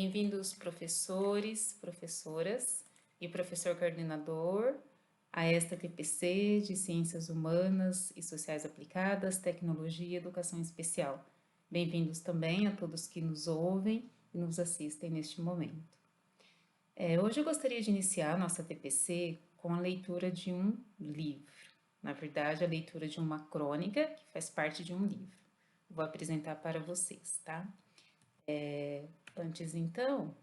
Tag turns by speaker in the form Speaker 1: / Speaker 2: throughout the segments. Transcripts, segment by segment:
Speaker 1: Bem-vindos, professores, professoras e professor coordenador a esta TPC de Ciências Humanas e Sociais Aplicadas, Tecnologia e Educação Especial. Bem-vindos também a todos que nos ouvem e nos assistem neste momento. Hoje eu gostaria de iniciar a nossa TPC com a leitura de um livro. Na verdade, a leitura de uma crônica que faz parte de um livro. Vou apresentar para vocês, tá? Antes, então,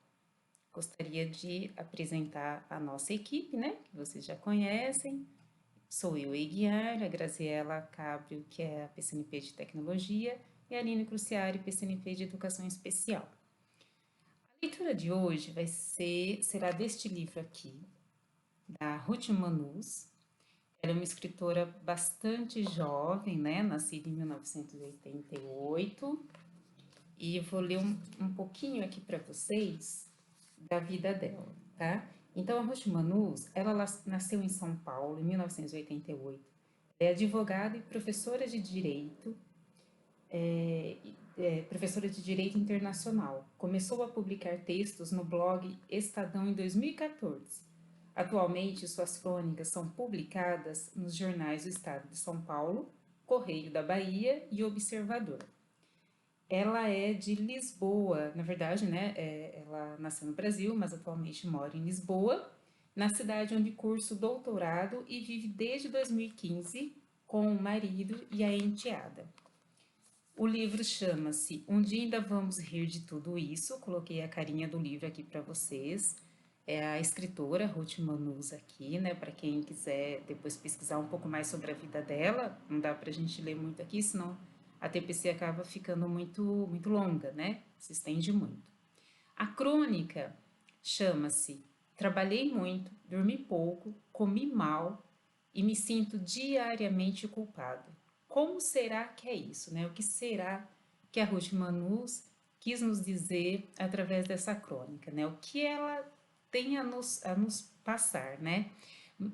Speaker 1: gostaria de apresentar a nossa equipe, né? Que vocês já conhecem. Sou eu, Eguiar, a Graziela Cabrio, que é a PCNP de Tecnologia, e a Aline Cruciari, PCNP de Educação Especial. A leitura de hoje será deste livro aqui, da Ruth Manus. Ela é uma escritora bastante jovem, né? Nascida em 1988. E eu vou ler um pouquinho aqui para vocês da vida dela, tá? Então, a Ruth Manus, ela nasceu em São Paulo em 1988. É advogada e professora de Direito, professora de Direito Internacional. Começou a publicar textos no blog Estadão em 2014. Atualmente, suas crônicas são publicadas nos jornais do Estado de São Paulo, Correio da Bahia e Observador. Ela é de Lisboa, na verdade, né? Ela nasceu no Brasil, mas atualmente mora em Lisboa, na cidade onde cursa o doutorado e vive desde 2015 com o marido e a enteada. O livro chama-se Um Dia Ainda Vamos Rir de Tudo Isso. Coloquei a carinha do livro aqui para vocês. É a escritora Ruth Manus aqui, né? Para quem quiser depois pesquisar um pouco mais sobre a vida dela, não dá para a gente ler muito aqui, senão a TPC acaba ficando muito longa, né? Se estende muito. A crônica chama-se Trabalhei muito, dormi pouco, comi mal e me sinto diariamente culpado. Como será que é isso, né? O que será que a Ruth Manus quis nos dizer através dessa crônica, né? O que ela tem a nos passar, né?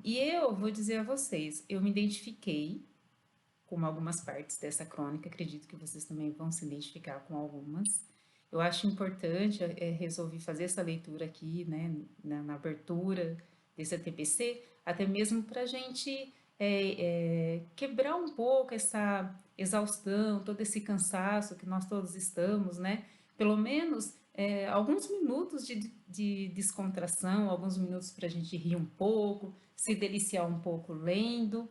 Speaker 1: E eu vou dizer a vocês, eu me identifiquei com algumas partes dessa crônica, acredito que vocês também vão se identificar com algumas. Eu acho importante, resolvi fazer essa leitura aqui, né, na abertura desse TPC, até mesmo para a gente quebrar um pouco essa exaustão, todo esse cansaço que nós todos estamos, né? Pelo menos alguns minutos de descontração, alguns minutos para a gente rir um pouco, se deliciar um pouco lendo,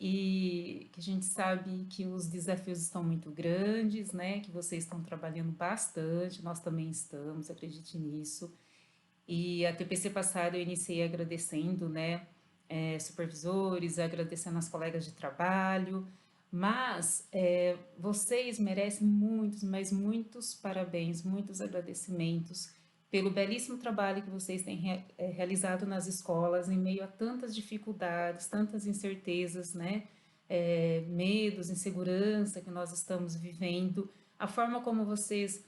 Speaker 1: e que a gente sabe que os desafios estão muito grandes, né? Que vocês estão trabalhando bastante, nós também estamos, acredite nisso. E a TPC passada eu iniciei agradecendo, né? Supervisores, agradecendo as colegas de trabalho, mas vocês merecem muitos, mas muitos parabéns, muitos agradecimentos pelo belíssimo trabalho que vocês têm realizado nas escolas em meio a tantas dificuldades, tantas incertezas, né? Medos, insegurança que nós estamos vivendo, a forma como vocês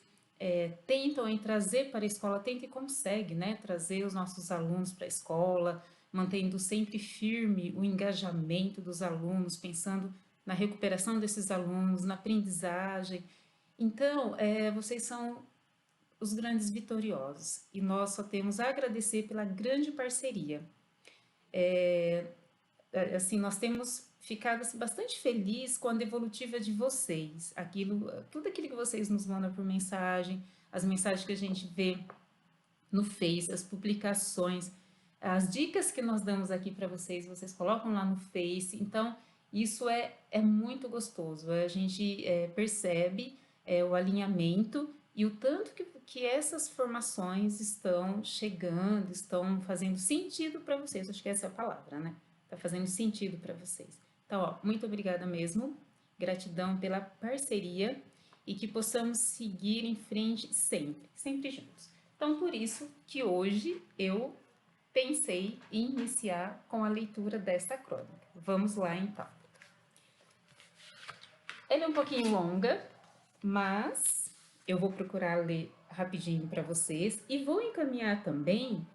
Speaker 1: tentam em trazer para a escola, tentam e conseguem, né? Trazer os nossos alunos para a escola, mantendo sempre firme o engajamento dos alunos, pensando na recuperação desses alunos, na aprendizagem. Então, vocês são os grandes vitoriosos e nós só temos a agradecer pela grande parceria. Assim, nós temos ficado assim, bastante felizes com a devolutiva de vocês, tudo aquilo que vocês nos mandam por mensagem, as mensagens que a gente vê no Face, as publicações, as dicas que nós damos aqui para vocês, vocês colocam lá no Face, então isso é muito gostoso, a gente percebe o alinhamento e o tanto que essas formações estão chegando, estão fazendo sentido para vocês, acho que essa é a palavra, né? Está fazendo sentido para vocês. Então, ó, muito obrigada mesmo, gratidão pela parceria e que possamos seguir em frente sempre, sempre juntos. Então, por isso que hoje eu pensei em iniciar com a leitura desta crônica. Vamos lá, então. Ela é um pouquinho longa, mas eu vou procurar ler rapidinho para vocês e vou encaminhar também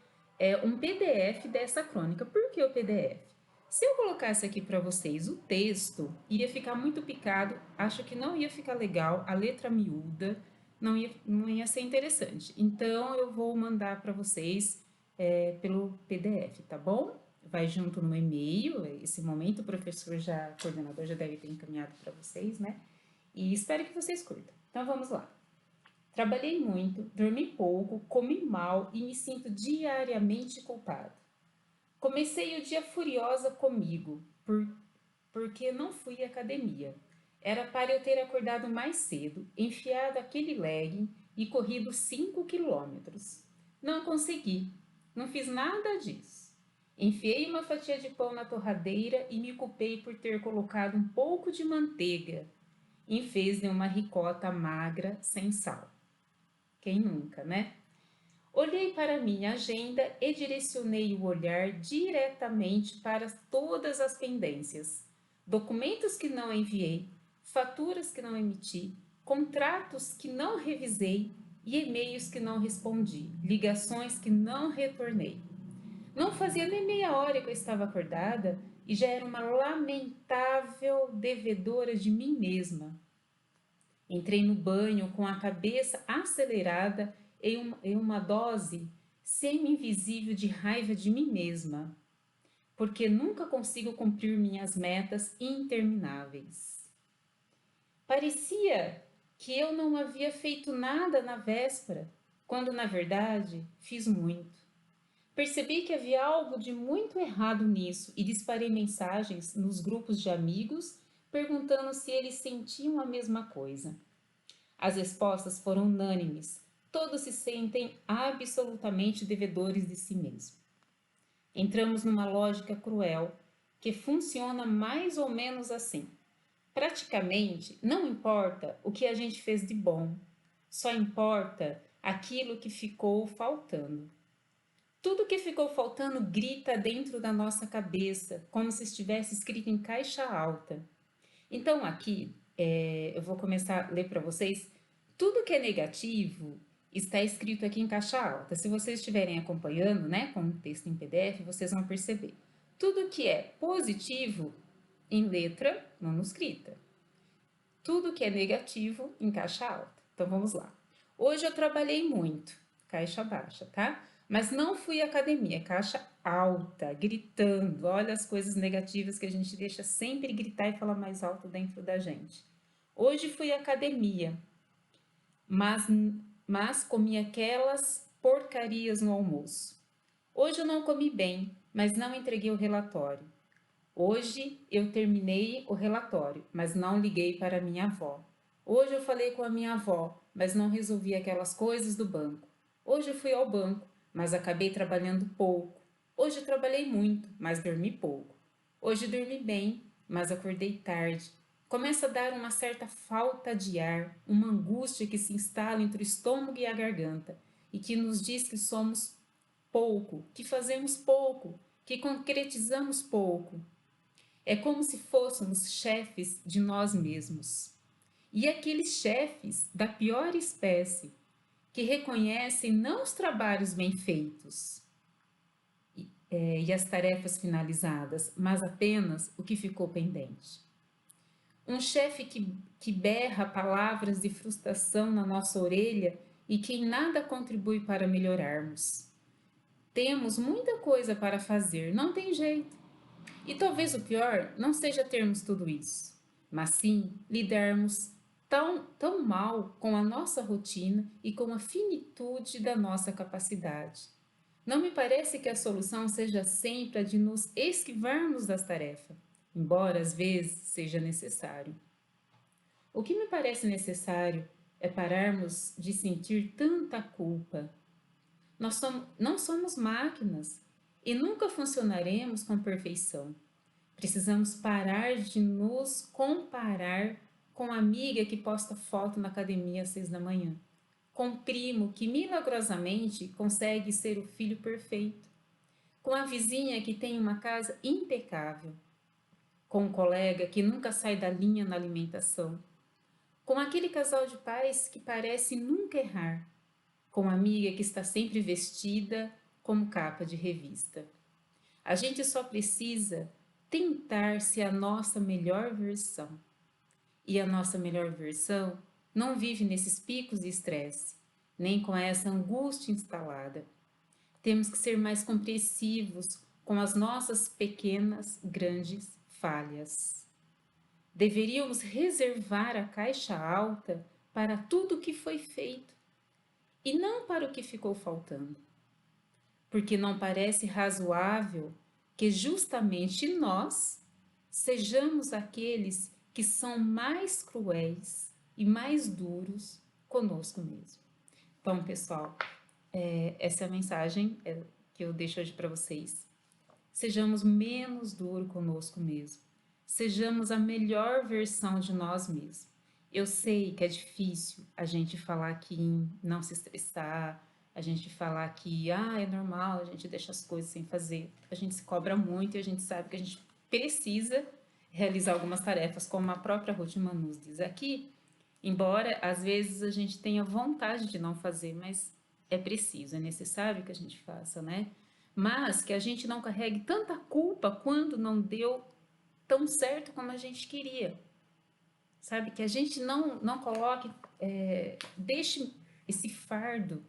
Speaker 1: um PDF dessa crônica. Por que o PDF? Se eu colocasse aqui para vocês o texto, iria ficar muito picado, acho que não ia ficar legal, a letra miúda, não ia ser interessante. Então, eu vou mandar para vocês pelo PDF, tá bom? Vai junto no e-mail. Esse momento o coordenador já deve ter encaminhado para vocês, né? E espero que vocês curtam. Então, vamos lá. Trabalhei muito, dormi pouco, comi mal e me sinto diariamente culpado. Comecei o dia furiosa comigo, porque não fui à academia. Era para eu ter acordado mais cedo, enfiado aquele legging e corrido 5 quilômetros. Não consegui, não fiz nada disso. Enfiei uma fatia de pão na torradeira e me culpei por ter colocado um pouco de manteiga em vez de uma ricota magra sem sal. Quem nunca, né? Olhei para minha agenda e direcionei o olhar diretamente para todas as pendências. Documentos que não enviei, faturas que não emiti, contratos que não revisei e e-mails que não respondi, ligações que não retornei. Não fazia nem meia hora que eu estava acordada e já era uma lamentável devedora de mim mesma. Entrei no banho com a cabeça acelerada em uma dose semi-invisível de raiva de mim mesma, porque nunca consigo cumprir minhas metas intermináveis. Parecia que eu não havia feito nada na véspera, quando na verdade fiz muito. Percebi que havia algo de muito errado nisso e disparei mensagens nos grupos de amigos perguntando se eles sentiam a mesma coisa. As respostas foram unânimes. Todos se sentem absolutamente devedores de si mesmo. Entramos numa lógica cruel que funciona mais ou menos assim. Praticamente, não importa o que a gente fez de bom, só importa aquilo que ficou faltando. Tudo que ficou faltando grita dentro da nossa cabeça, como se estivesse escrito em caixa alta. Então, aqui, eu vou começar a ler para vocês. Tudo que é negativo está escrito aqui em caixa alta. Se vocês estiverem acompanhando, né, com o texto em PDF, vocês vão perceber. Tudo que é positivo em letra manuscrita. Tudo que é negativo em caixa alta. Então, vamos lá. Hoje eu trabalhei muito, caixa baixa, tá? Mas não fui à academia, caixa alta, gritando. Olha as coisas negativas que a gente deixa sempre gritar e falar mais alto dentro da gente. Hoje fui à academia, mas, mas comi aquelas porcarias no almoço. Hoje eu não comi bem, mas não entreguei o relatório. Hoje eu terminei o relatório, mas não liguei para minha avó. Hoje eu falei com a minha avó, mas não resolvi aquelas coisas do banco. Hoje eu fui ao banco, mas acabei trabalhando pouco. Hoje eu trabalhei muito, mas dormi pouco. Hoje dormi bem, mas acordei tarde. Começa a dar uma certa falta de ar, uma angústia que se instala entre o estômago e a garganta e que nos diz que somos pouco, que fazemos pouco, que concretizamos pouco. É como se fôssemos chefes de nós mesmos. E aqueles chefes da pior espécie, que reconhecem não os trabalhos bem feitos e as tarefas finalizadas, mas apenas o que ficou pendente. Um chefe que berra palavras de frustração na nossa orelha e que em nada contribui para melhorarmos. Temos muita coisa para fazer, não tem jeito. E talvez o pior não seja termos tudo isso, mas sim lidarmos tão mal com a nossa rotina e com a finitude da nossa capacidade. Não me parece que a solução seja sempre a de nos esquivarmos das tarefas, embora às vezes seja necessário. O que me parece necessário é pararmos de sentir tanta culpa. Não somos máquinas e nunca funcionaremos com perfeição. Precisamos parar de nos comparar com a amiga que posta foto na academia às 6 da manhã, com o primo que milagrosamente consegue ser o filho perfeito, com a vizinha que tem uma casa impecável, com o colega que nunca sai da linha na alimentação, com aquele casal de pais que parece nunca errar, com a amiga que está sempre vestida como capa de revista. A gente só precisa tentar ser a nossa melhor versão. E a nossa melhor versão não vive nesses picos de estresse, nem com essa angústia instalada. Temos que ser mais compreensivos com as nossas pequenas, grandes falhas. Deveríamos reservar a caixa alta para tudo o que foi feito e não para o que ficou faltando. Porque não parece razoável que justamente nós sejamos aqueles que são mais cruéis e mais duros conosco mesmo. Então, pessoal, essa é a mensagem que eu deixo hoje para vocês. Sejamos menos duros conosco mesmo. Sejamos a melhor versão de nós mesmos. Eu sei que é difícil a gente falar aqui em não se estressar, a gente falar que é normal, a gente deixa as coisas sem fazer. A gente se cobra muito e a gente sabe que a gente precisa realizar algumas tarefas, como a própria Ruth Manus diz aqui, embora às vezes a gente tenha vontade de não fazer, mas é preciso, é necessário que a gente faça, né? Mas que a gente não carregue tanta culpa quando não deu tão certo como a gente queria, sabe? Que a gente não coloque, deixe esse fardo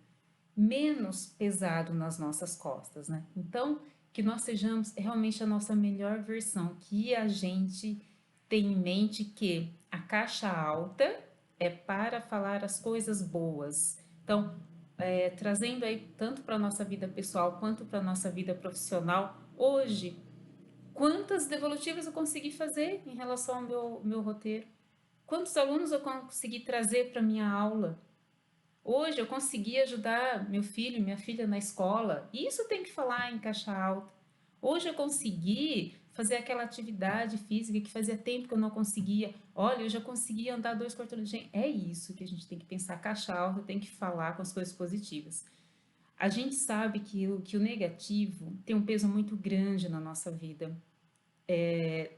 Speaker 1: menos pesado nas nossas costas, né? Então, que nós sejamos realmente a nossa melhor versão, que a gente tem em mente que a caixa alta é para falar as coisas boas. Então, trazendo aí tanto para a nossa vida pessoal quanto para a nossa vida profissional, hoje, quantas devolutivas eu consegui fazer em relação ao meu roteiro? Quantos alunos eu consegui trazer para minha aula? Hoje eu consegui ajudar meu filho e minha filha na escola. Isso tem que falar em caixa alta. Hoje eu consegui fazer aquela atividade física que fazia tempo que eu não conseguia. Olha, eu já consegui andar 2 quarteirões. Gente, é isso que a gente tem que pensar. Caixa alta tem que falar com as coisas positivas. A gente sabe que o negativo tem um peso muito grande na nossa vida.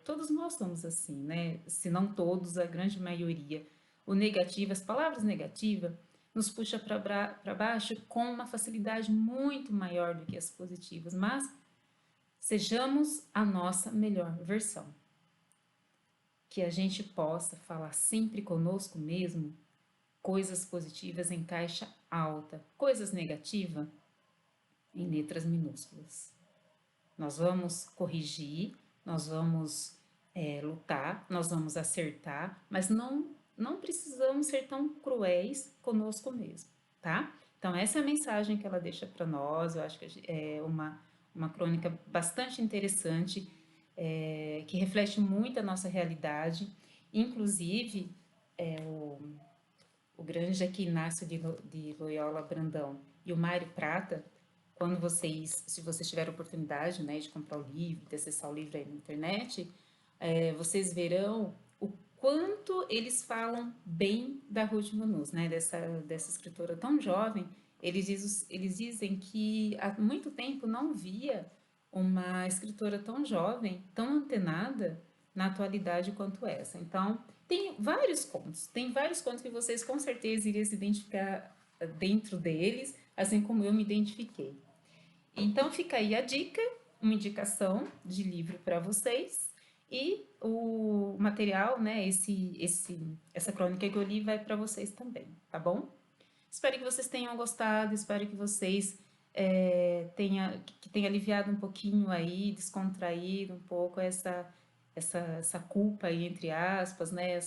Speaker 1: Todos nós somos assim, né? Se não todos, a grande maioria. O negativo, as palavras negativas, nos puxa para baixo com uma facilidade muito maior do que as positivas, mas sejamos a nossa melhor versão. Que a gente possa falar sempre conosco mesmo coisas positivas em caixa alta, coisas negativas em letras minúsculas. Nós vamos corrigir, nós vamos lutar, nós vamos acertar, mas não precisamos ser tão cruéis conosco mesmo, tá? Então, essa é a mensagem que ela deixa para nós. Eu acho que é uma crônica bastante interessante, que reflete muito a nossa realidade. Inclusive, o grande Jaque Inácio de Loyola Brandão e o Mário Prata, quando se vocês tiverem oportunidade, né, de comprar o livro, de acessar o livro aí na internet, vocês verão o quanto eles falam bem da Ruth Manus, né, dessa escritora tão jovem. Eles dizem que há muito tempo não via uma escritora tão jovem, tão antenada na atualidade quanto essa. Então, tem vários contos que vocês com certeza iriam se identificar dentro deles, assim como eu me identifiquei. Então fica aí a dica, uma indicação de livro para vocês e o material, né, essa crônica que eu li vai para vocês também, tá bom? Espero que vocês tenham gostado, espero que vocês tenha aliviado um pouquinho aí, descontraído um pouco essa culpa aí, entre aspas, né,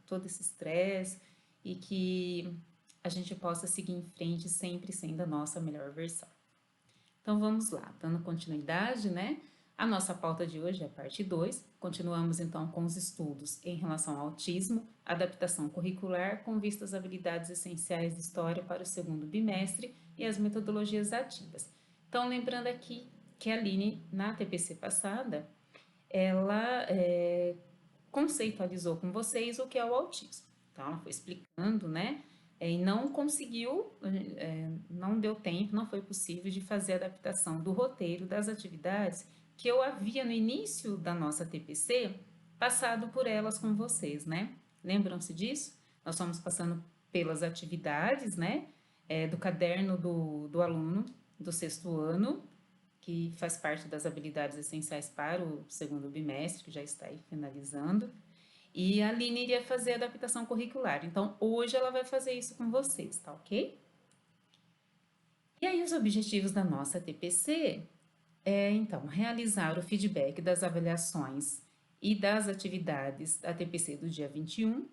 Speaker 1: todo esse estresse, e que a gente possa seguir em frente sempre sendo a nossa melhor versão. Então vamos lá, dando continuidade, né? A nossa pauta de hoje é a parte 2. Continuamos então com os estudos em relação ao autismo, adaptação curricular com vistas às habilidades essenciais de história para o segundo bimestre e as metodologias ativas. Então, lembrando aqui que a Aline, na TPC passada, ela conceitualizou com vocês o que é o autismo. Então, ela foi explicando, né? E não conseguiu, não deu tempo, não foi possível de fazer a adaptação do roteiro das atividades que eu havia no início da nossa TPC passado por elas com vocês, né? Lembram-se disso? Nós fomos passando pelas atividades, né? Do caderno do aluno do 6º ano, que faz parte das habilidades essenciais para o segundo bimestre, que já está aí finalizando. E a Aline iria fazer a adaptação curricular. Então, hoje ela vai fazer isso com vocês, tá ok? E aí, os objetivos da nossa TPC então, realizar o feedback das avaliações e das atividades da TPC do dia 21,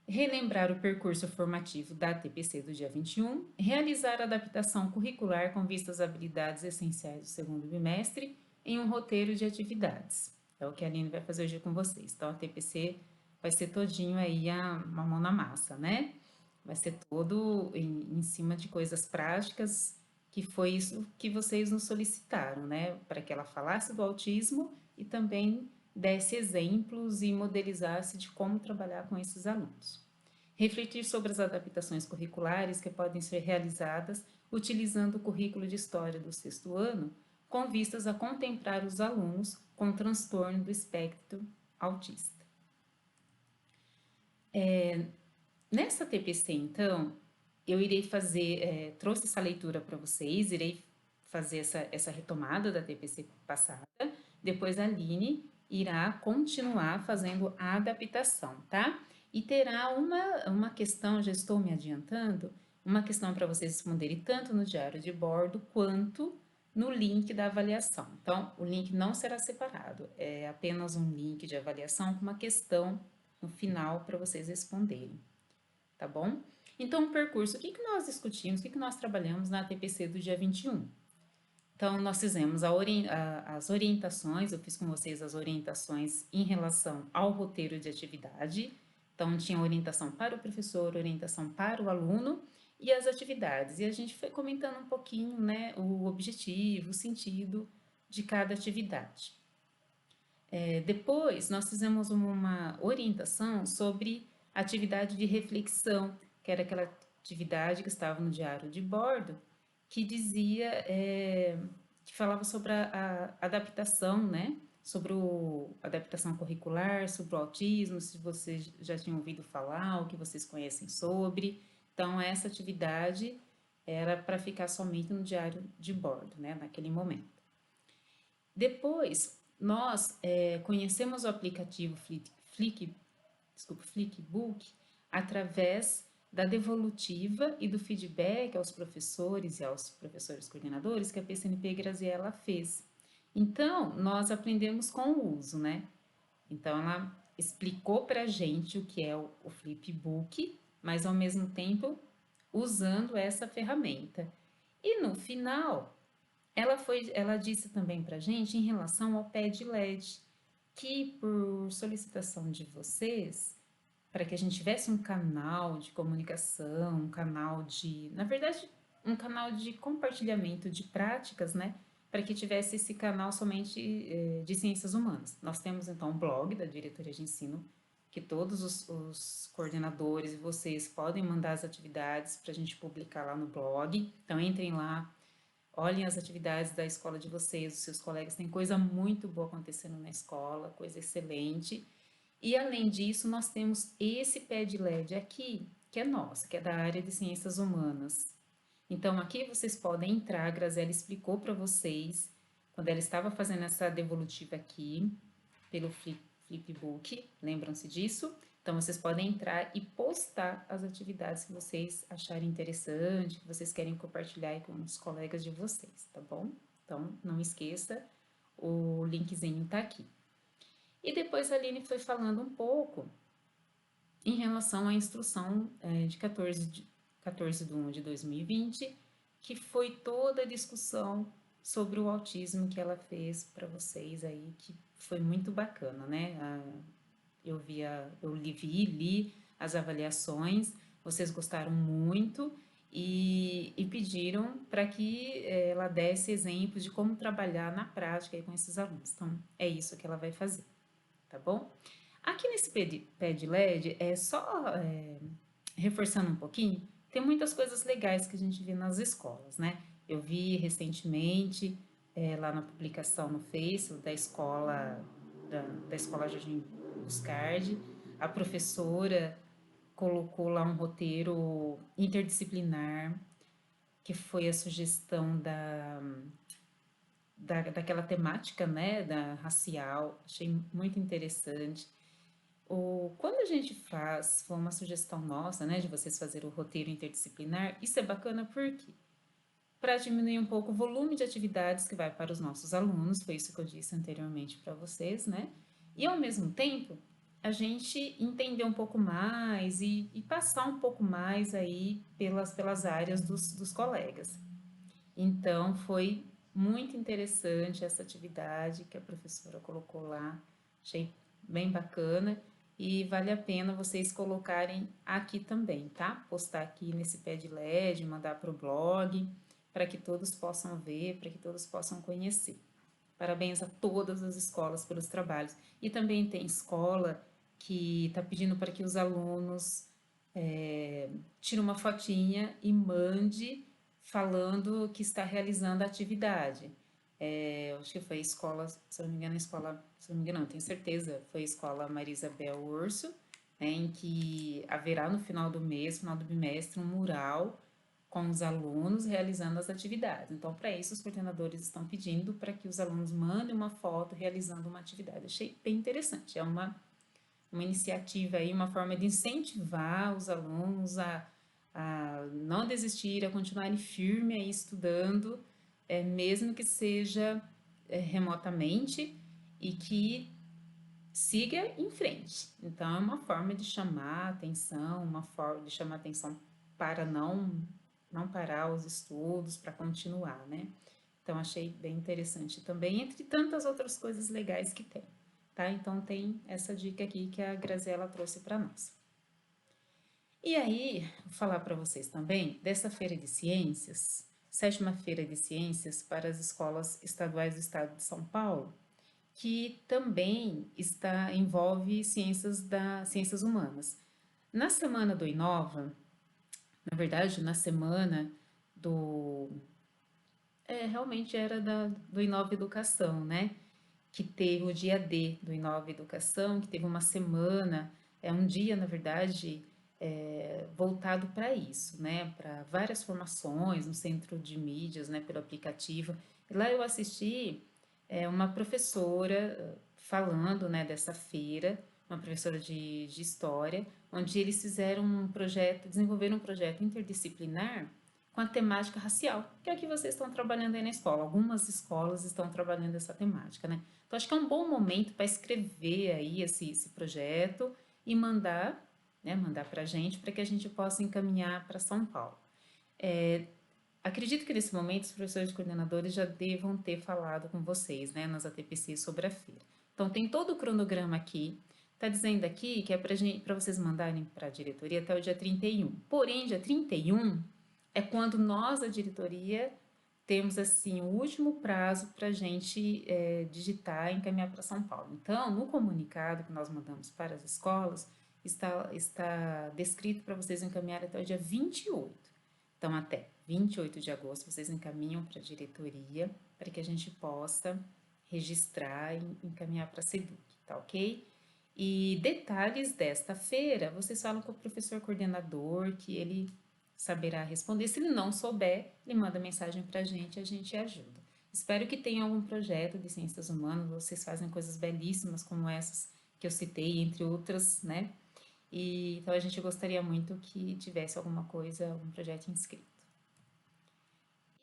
Speaker 1: relembrar o percurso formativo da TPC do dia 21, realizar a adaptação curricular com vistas às habilidades essenciais do segundo bimestre em um roteiro de atividades. É o que a Aline vai fazer hoje com vocês. Então, a TPC vai ser todinho aí uma mão na massa, né? Vai ser todo em cima de coisas práticas, que foi isso que vocês nos solicitaram, né? Para que ela falasse do autismo e também desse exemplos e modelizasse de como trabalhar com esses alunos. Refletir sobre as adaptações curriculares que podem ser realizadas utilizando o currículo de História do sexto ano, com vistas a contemplar os alunos com transtorno do espectro autista. Nessa TPC, então, eu irei fazer, trouxe essa leitura para vocês, irei fazer essa retomada da TPC passada, depois a Aline irá continuar fazendo a adaptação, tá? E terá uma questão, já estou me adiantando, uma questão para vocês responderem tanto no diário de bordo quanto no link da avaliação. Então, o link não será separado, é apenas um link de avaliação com uma questão no final para vocês responderem, tá bom? Então, o percurso, o que nós discutimos, o que nós trabalhamos na TPC do dia 21? Então, nós fizemos as orientações, eu fiz com vocês as orientações em relação ao roteiro de atividade. Então, tinha orientação para o professor, orientação para o aluno e as atividades. E a gente foi comentando um pouquinho, né, o objetivo, o sentido de cada atividade. Depois, nós fizemos uma orientação sobre atividade de reflexão, que era aquela atividade que estava no diário de bordo, que dizia, que falava sobre a adaptação, né? Sobre a adaptação curricular, sobre o autismo, se vocês já tinham ouvido falar, o que vocês conhecem sobre. Então, essa atividade era para ficar somente no diário de bordo, né? Naquele momento. Depois, nós conhecemos o aplicativo Flipbook através da devolutiva e do feedback aos professores e aos professores coordenadores que a PCNP Graziella fez. Então, nós aprendemos com o uso, né? Então, ela explicou para a gente o que é o Flipbook, mas ao mesmo tempo usando essa ferramenta. E no final, ela disse também para a gente em relação ao pé de LED, que por solicitação de vocês, para que a gente tivesse um canal de comunicação, um canal de, na verdade, um canal de compartilhamento de práticas, né? Para que tivesse esse canal somente de ciências humanas. Nós temos então um blog da diretoria de ensino, que todos os coordenadores e vocês podem mandar as atividades para a gente publicar lá no blog. Então entrem lá, olhem as atividades da escola de vocês, dos seus colegas, tem coisa muito boa acontecendo na escola, coisa excelente. E além disso, nós temos esse pé de LED aqui, que é nosso, que é da área de ciências humanas. Então, aqui vocês podem entrar, a Graziella explicou para vocês, quando ela estava fazendo essa devolutiva aqui, pelo Flipbook, lembram-se disso? Então, vocês podem entrar e postar as atividades que vocês acharem interessante, que vocês querem compartilhar aí com os colegas de vocês, tá bom? Então, não esqueça, o linkzinho tá aqui. E depois a Aline foi falando um pouco em relação à instrução de 14 de 1 de 2020, que foi toda a discussão sobre o autismo que ela fez para vocês aí, que foi muito bacana, né? Eu li as avaliações, vocês gostaram muito e pediram para que ela desse exemplos de como trabalhar na prática com esses alunos. Então, é isso que ela vai fazer, tá bom? Aqui nesse pé de LED, reforçando um pouquinho, tem muitas coisas legais que a gente vê nas escolas, né? Eu vi recentemente, lá na publicação no Face da escola, da escola Jardim Buscardi, a professora colocou lá um roteiro interdisciplinar, que foi a sugestão daquela temática, né, da racial, achei muito interessante. quando a gente faz, foi uma sugestão nossa, né, de vocês fazerem o roteiro interdisciplinar, isso é bacana porque para diminuir um pouco o volume de atividades que vai para os nossos alunos, foi isso que eu disse anteriormente para vocês, né? E ao mesmo tempo, a gente entender um pouco mais e passar um pouco mais aí pelas áreas dos colegas. Então, foi muito interessante essa atividade que a professora colocou lá, achei bem bacana e vale a pena vocês colocarem aqui também, tá? Postar aqui nesse Padlet, mandar para o blog, para que todos possam ver, para que todos possam conhecer. Parabéns a todas as escolas pelos trabalhos. E também tem escola que está pedindo para que os alunos tirem uma fotinha e mande falando que está realizando a atividade. Acho que foi a escola, se eu não me engano, a escola, se eu não me engano, não, tenho certeza, foi a escola Maria Isabel Urso, né, em que haverá no final do mês, final do bimestre, um mural com os alunos realizando as atividades. Então, para isso, os coordenadores estão pedindo para que os alunos mandem uma foto realizando uma atividade. Achei bem interessante. É uma iniciativa aí, uma forma de incentivar os alunos a não desistir, a continuarem firme aí estudando, mesmo que seja remotamente, e que siga em frente. Então, é uma forma de chamar atenção, uma forma de chamar atenção para não parar os estudos, para continuar, né? Então, achei bem interessante também, entre tantas outras coisas legais que tem, tá? Então, tem essa dica aqui que a Graziela trouxe para nós. E aí, vou falar para vocês também dessa feira de ciências, sétima feira de ciências para as escolas estaduais do estado de São Paulo, que também envolve ciências humanas. Na semana do Inova, na verdade, na semana do realmente era do Inova Educação, né? Que teve o dia D do Inova Educação, que teve uma semana, um dia, na verdade, voltado para isso, né? Para várias formações no centro de mídias, né? Pelo aplicativo. E lá eu assisti uma professora falando, né? Dessa feira, uma professora de história, onde eles fizeram um projeto, desenvolveram um projeto interdisciplinar com a temática racial, que é o que vocês estão trabalhando aí na escola. Algumas escolas estão trabalhando essa temática, né? Então, acho que é um bom momento para escrever aí esse projeto e mandar, né, mandar para a gente, para que a gente possa encaminhar para São Paulo. Acredito que nesse momento os professores coordenadores já devam ter falado com vocês, né, nas ATPC sobre a feira. Então, tem todo o cronograma aqui. Está dizendo aqui que é para vocês mandarem para a diretoria até o dia 31. Porém, dia 31 é quando nós, a diretoria, temos assim o último prazo para a gente digitar e encaminhar para São Paulo. Então, no comunicado que nós mandamos para as escolas, está descrito para vocês encaminhar até o dia 28. Então, até 28 de agosto, vocês encaminham para a diretoria para que a gente possa registrar e encaminhar para a SEDUC, tá ok? E detalhes desta feira, vocês falam com o professor coordenador, que ele saberá responder. Se ele não souber, ele manda mensagem para a gente ajuda. Espero que tenha algum projeto de ciências humanas, vocês fazem coisas belíssimas como essas que eu citei, entre outras, né? E, então a gente gostaria muito que tivesse alguma coisa, algum projeto inscrito.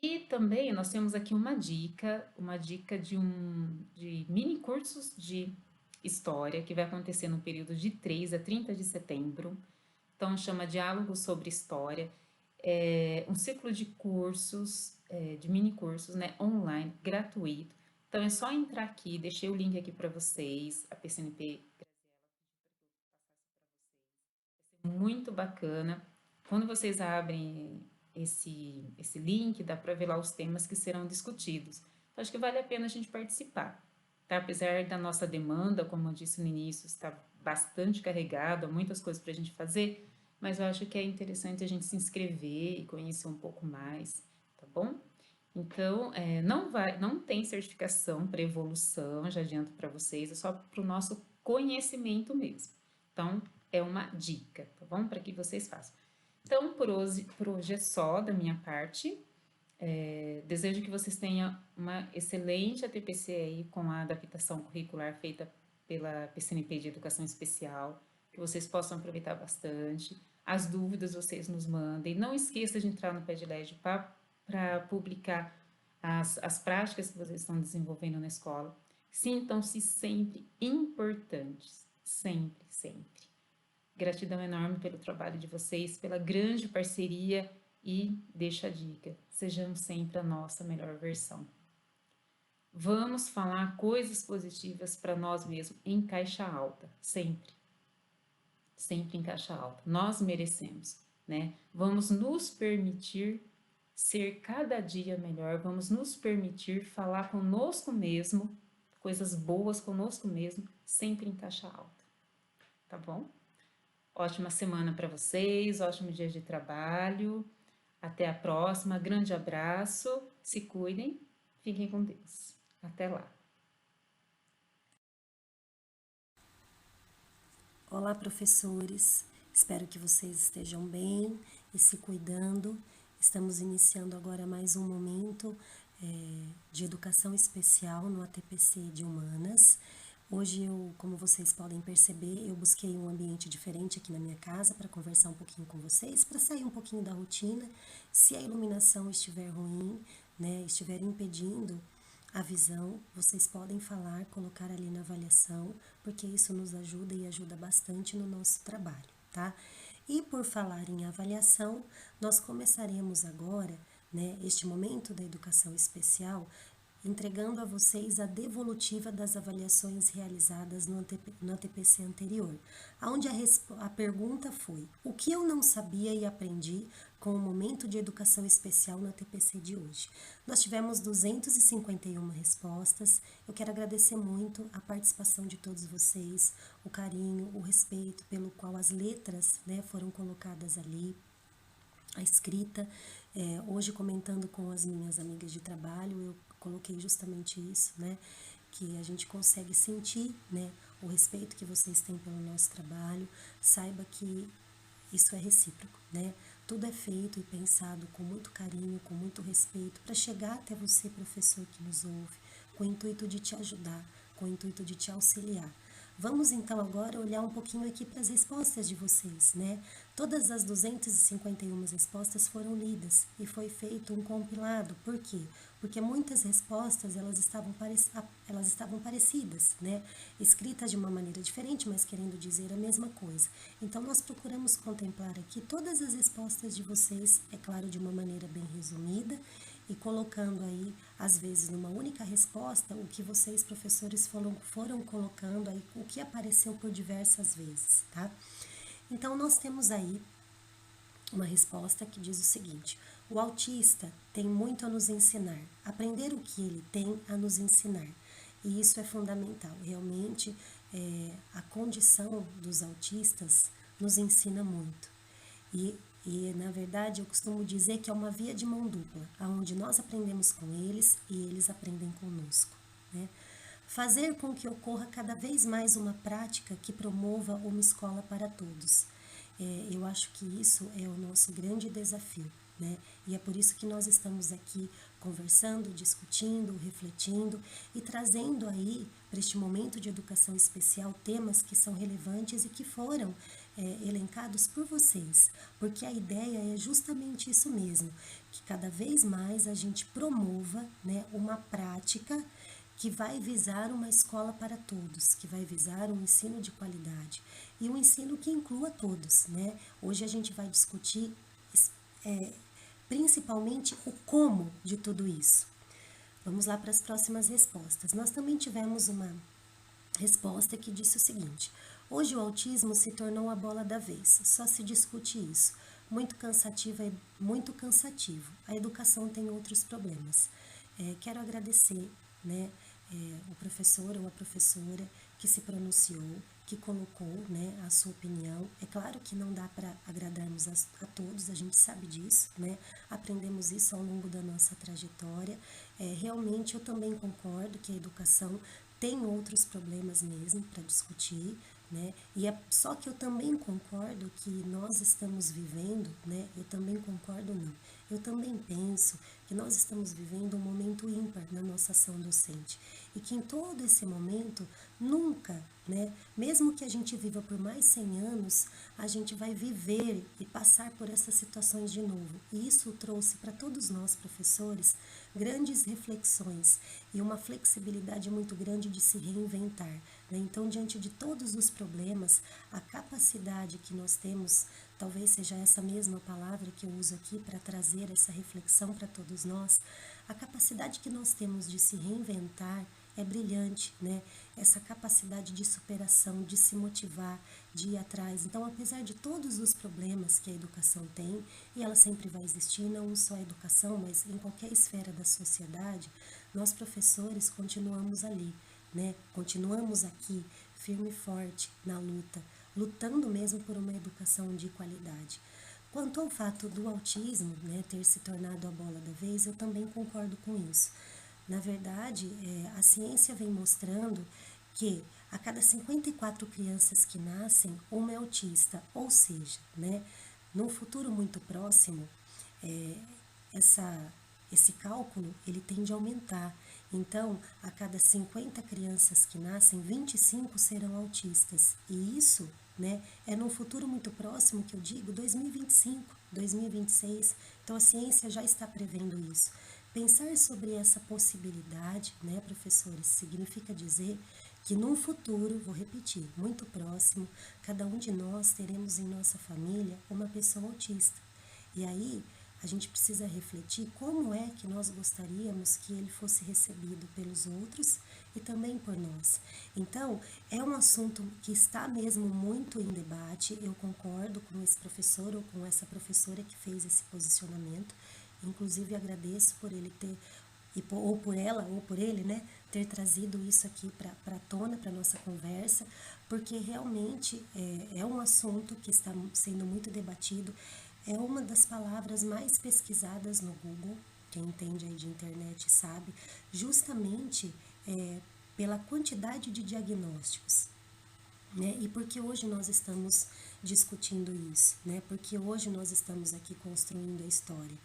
Speaker 1: E também nós temos aqui uma dica de mini cursos de história que vai acontecer no período de 3 a 30 de setembro. Então chama Diálogo sobre História. É um ciclo de cursos, de mini cursos, né, online, gratuito. Então é só entrar aqui, deixei o link aqui para vocês, a PCNP muito bacana. Quando vocês abrem esse link, dá para ver lá os temas que serão discutidos. Então, acho que vale a pena a gente participar. Tá? Apesar da nossa demanda, como eu disse no início, está bastante carregada, muitas coisas para a gente fazer, mas eu acho que é interessante a gente se inscrever e conhecer um pouco mais, tá bom? Então, não tem certificação para evolução, já adianto para vocês, é só para o nosso conhecimento mesmo. Então, é uma dica, tá bom? Para que vocês façam. Então, por hoje é só da minha parte. Desejo que vocês tenham uma excelente ATPC aí com a adaptação curricular feita pela PCNP de Educação Especial, que vocês possam aproveitar bastante. As dúvidas vocês nos mandem. Não esqueça de entrar no PedLed para publicar as práticas que vocês estão desenvolvendo na escola. Sintam-se sempre importantes, sempre, sempre. Gratidão enorme pelo trabalho de vocês, pela grande parceria e deixa a dica, sejamos sempre a nossa melhor versão. Vamos falar coisas positivas para nós mesmos em caixa alta, sempre. Sempre em caixa alta. Nós merecemos, né? Vamos nos permitir ser cada dia melhor, vamos nos permitir falar conosco mesmo, coisas boas conosco mesmo, sempre em caixa alta. Tá bom? Ótima semana para vocês, ótimo dia de trabalho. Até a próxima, grande abraço, se cuidem, fiquem com Deus. Até lá.
Speaker 2: Olá, professores. Espero que vocês estejam bem e se cuidando. Estamos iniciando agora mais um momento de educação especial no ATPC de Humanas. Hoje como vocês podem perceber, eu busquei um ambiente diferente aqui na minha casa para conversar um pouquinho com vocês, para sair um pouquinho da rotina. Se a iluminação estiver ruim, né, estiver impedindo a visão, vocês podem falar, colocar ali na avaliação, porque isso nos ajuda e ajuda bastante no nosso trabalho, tá? E por falar em avaliação, nós começaremos agora, né, este momento da educação especial, entregando a vocês a devolutiva das avaliações realizadas no ATPC anterior, onde a pergunta foi: o que eu não sabia e aprendi com o momento de educação especial no ATPC de hoje? Nós tivemos 251 respostas. Eu quero agradecer muito a participação de todos vocês, o carinho, o respeito pelo qual as letras, né, foram colocadas ali, a escrita. Hoje, comentando com as minhas amigas de trabalho, eu coloquei justamente isso, né? Que a gente consegue sentir, né, o respeito que vocês têm pelo nosso trabalho. Saiba que isso é recíproco, né? Tudo é feito e pensado com muito carinho, com muito respeito, para chegar até você, professor que nos ouve, com o intuito de te ajudar, com o intuito de te auxiliar. Vamos então agora olhar um pouquinho aqui para as respostas de vocês, né? Todas as 251 respostas foram lidas e foi feito um compilado. Por quê? Porque muitas respostas elas estavam parecidas, né? Escritas de uma maneira diferente, mas querendo dizer a mesma coisa. Então nós procuramos contemplar aqui todas as respostas de vocês, é claro, de uma maneira bem resumida, e colocando aí, às vezes, numa única resposta, o que vocês, professores, foram colocando aí, o que apareceu por diversas vezes, tá? Então, nós temos aí uma resposta que diz o seguinte: o autista tem muito a nos ensinar, aprender o que ele tem a nos ensinar. E isso é fundamental, realmente, a condição dos autistas nos ensina muito. E, na verdade, eu costumo dizer que é uma via de mão dupla, onde nós aprendemos com eles e eles aprendem conosco, né? Fazer com que ocorra cada vez mais uma prática que promova uma escola para todos. Eu acho que isso é o nosso grande desafio, né? E é por isso que nós estamos aqui conversando, discutindo, refletindo e trazendo aí, para este momento de educação especial, temas que são relevantes e que foram elencados por vocês, porque a ideia é justamente isso mesmo, que cada vez mais a gente promova, né, uma prática que vai visar uma escola para todos, que vai visar um ensino de qualidade e um ensino que inclua todos, né? Hoje a gente vai discutir principalmente o como de tudo isso. Vamos lá para as próximas respostas. Nós também tivemos uma resposta que disse o seguinte: hoje o autismo se tornou a bola da vez, só se discute isso. Muito cansativo. A educação tem outros problemas. Quero agradecer, né, o professor ou a professora que se pronunciou, que colocou, né, a sua opinião. É claro que não dá para agradarmos a todos, a gente sabe disso, né? Aprendemos isso ao longo da nossa trajetória. Realmente eu também concordo que a educação tem outros problemas mesmo para discutir, né? Só que eu também concordo que nós estamos vivendo, né? Eu também concordo, não. Eu também penso que nós estamos vivendo um momento ímpar na nossa ação docente e que em todo esse momento nunca, né? Mesmo que a gente viva por mais 100 anos, a gente vai viver e passar por essas situações de novo. E isso trouxe para todos nós, professores, grandes reflexões e uma flexibilidade muito grande de se reinventar, né? Então, diante de todos os problemas, a capacidade que nós temos, talvez seja essa mesma palavra que eu uso aqui para trazer essa reflexão para todos nós, a capacidade que nós temos de se reinventar é brilhante, né? Essa capacidade de superação, de se motivar, de ir atrás. Então, apesar de todos os problemas que a educação tem, e ela sempre vai existir, não só a educação, mas em qualquer esfera da sociedade, nós professores continuamos ali, né? Continuamos aqui, firme e forte na luta, lutando mesmo por uma educação de qualidade. Quanto ao fato do autismo, né, ter se tornado a bola da vez, eu também concordo com isso. Na verdade, a ciência vem mostrando que a cada 54 crianças que nascem, uma é autista, ou seja, né, num futuro muito próximo, é, esse cálculo ele tende a aumentar. Então, a cada 50 crianças que nascem, 25 serão autistas. E isso, né, é num futuro muito próximo, que eu digo, 2025, 2026. Então, a ciência já está prevendo isso. Pensar sobre essa possibilidade, né, professores, significa dizer que num futuro, vou repetir, muito próximo, cada um de nós teremos em nossa família uma pessoa autista. E aí, a gente precisa refletir como é que nós gostaríamos que ele fosse recebido pelos outros e também por nós. Então, é um assunto que está mesmo muito em debate. Eu concordo com esse professor ou com essa professora que fez esse posicionamento. Inclusive, agradeço por ele ter, ou por ela, ou por ele, né, ter trazido isso aqui para a tona, para a nossa conversa, porque realmente é um assunto que está sendo muito debatido. É uma das palavras mais pesquisadas no Google, quem entende aí de internet sabe, justamente pela quantidade de diagnósticos, né? E porque hoje nós estamos discutindo isso, né? Porque hoje nós estamos aqui construindo a história,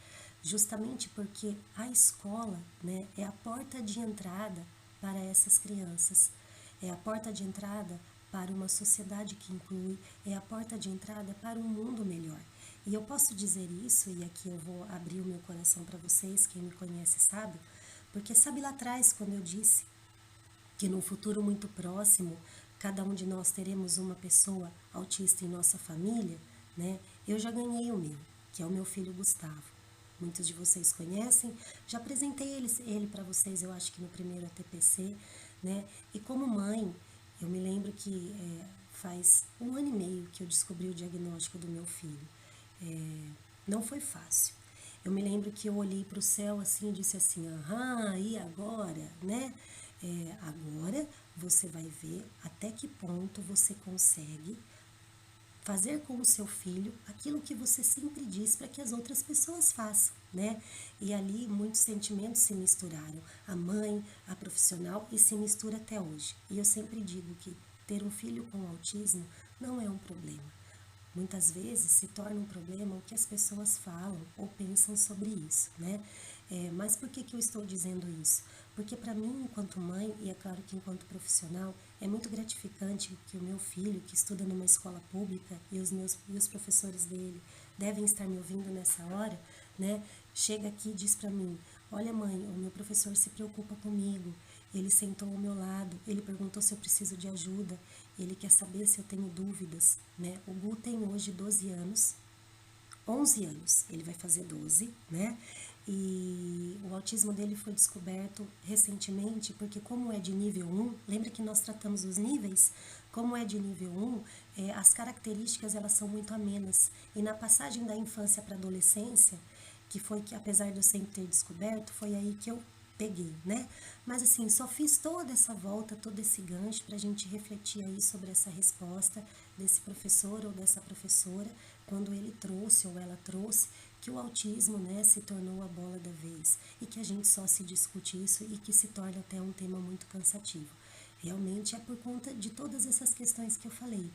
Speaker 2: justamente porque a escola, né, é a porta de entrada para essas crianças, é a porta de entrada para uma sociedade que inclui, é a porta de entrada para um mundo melhor. E eu posso dizer isso, e aqui eu vou abrir o meu coração para vocês, quem me conhece sabe, porque sabe lá atrás quando eu disse que num futuro muito próximo, cada um de nós teremos uma pessoa autista em nossa família, né? Eu já ganhei o meu, que é o meu filho Gustavo. Muitos de vocês conhecem, já apresentei ele para vocês, eu acho que no primeiro ATPC, né? E como mãe, eu me lembro que faz 1 ano e meio que eu descobri o diagnóstico do meu filho. Não foi fácil. Eu me lembro que eu olhei para o céu assim e disse assim, aham, e agora, né? Agora você vai ver até que ponto você consegue fazer com o seu filho aquilo que você sempre diz para que as outras pessoas façam, né? E ali muitos sentimentos se misturaram, a mãe, a profissional, e se mistura até hoje. E eu sempre digo que ter um filho com autismo não é um problema. Muitas vezes se torna um problema o que as pessoas falam ou pensam sobre isso, né? Mas por que eu estou dizendo isso? Porque para mim, enquanto mãe, e é claro que enquanto profissional, é muito gratificante que o meu filho, que estuda numa escola pública, e os professores dele devem estar me ouvindo nessa hora, né? Chega aqui e diz para mim, olha mãe, o meu professor se preocupa comigo, ele sentou ao meu lado, ele perguntou se eu preciso de ajuda, ele quer saber se eu tenho dúvidas, né? O Gu tem hoje 12 anos, 11 anos, ele vai fazer 12, né? E o autismo dele foi descoberto recentemente, porque como é de nível 1, lembra que nós tratamos os níveis? Como é de nível 1, as características elas são muito amenas. E na passagem da infância para a adolescência, que foi que, apesar de eu sempre ter descoberto, foi aí que eu peguei, né? Mas assim, só fiz toda essa volta, todo esse gancho para a gente refletir aí sobre essa resposta desse professor ou dessa professora, quando ele trouxe ou ela trouxe que o autismo, né, se tornou a bola da vez e que a gente só se discute isso e que se torna até um tema muito cansativo. Realmente é por conta de todas essas questões que eu falei.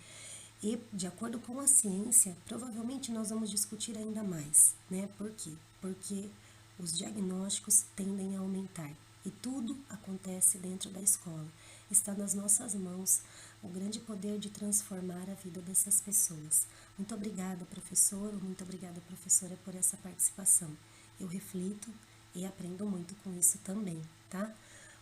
Speaker 2: E, de acordo com a ciência, provavelmente nós vamos discutir ainda mais, né? Por quê? Porque os diagnósticos tendem a aumentar e tudo acontece dentro da escola. Está nas nossas mãos o grande poder de transformar a vida dessas pessoas. Muito obrigada, professor, muito obrigada, professora, por essa participação. Eu reflito e aprendo muito com isso também, tá?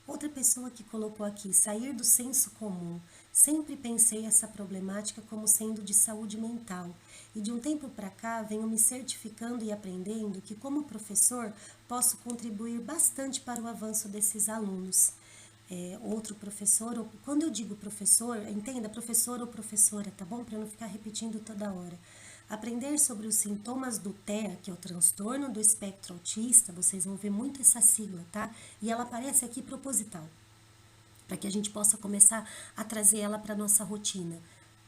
Speaker 2: Outra pessoa que colocou aqui, sair do senso comum. Sempre pensei essa problemática como sendo de saúde mental. E de um tempo para cá, venho me certificando e aprendendo que, como professor, posso contribuir bastante para o avanço desses alunos. Outro professor, ou, quando eu digo professor, entenda, professor ou professora, tá bom? Para não ficar repetindo toda hora. Aprender sobre os sintomas do TEA, que é o transtorno do espectro autista, vocês vão ver muito essa sigla, tá? E ela aparece aqui proposital, para que a gente possa começar a trazer ela para a nossa rotina,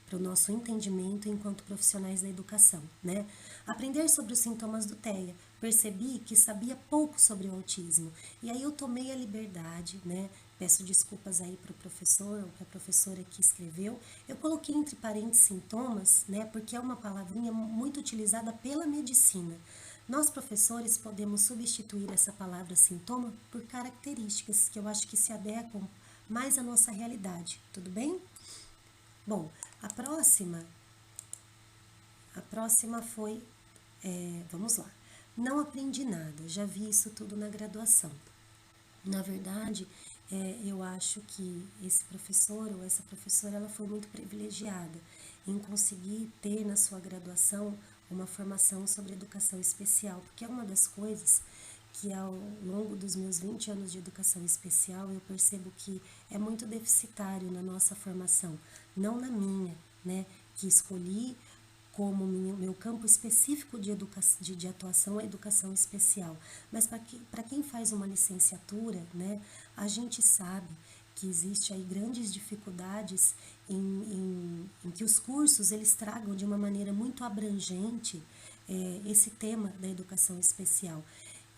Speaker 2: para o nosso entendimento enquanto profissionais da educação, né? Aprender sobre os sintomas do TEA. Percebi que sabia pouco sobre o autismo. E aí eu tomei a liberdade, né? Peço desculpas aí para o professor ou para a professora que escreveu. Eu coloquei entre parênteses sintomas, né? Porque é uma palavrinha muito utilizada pela medicina. Nós, professores, podemos substituir essa palavra sintoma por características que eu acho que se adequam mais à nossa realidade, tudo bem? Bom, a próxima foi, vamos lá, não aprendi nada, já vi isso tudo na graduação. Na verdade, eu acho que esse professor ou essa professora, ela foi muito privilegiada em conseguir ter na sua graduação uma formação sobre educação especial, porque é uma das coisas que ao longo dos meus 20 anos de educação especial eu percebo que é muito deficitário na nossa formação, não na minha, né, que escolhi como meu campo específico de atuação é educação especial. Mas para quem faz uma licenciatura, né, a gente sabe que existe aí grandes dificuldades em que os cursos eles tragam de uma maneira muito abrangente esse tema da educação especial.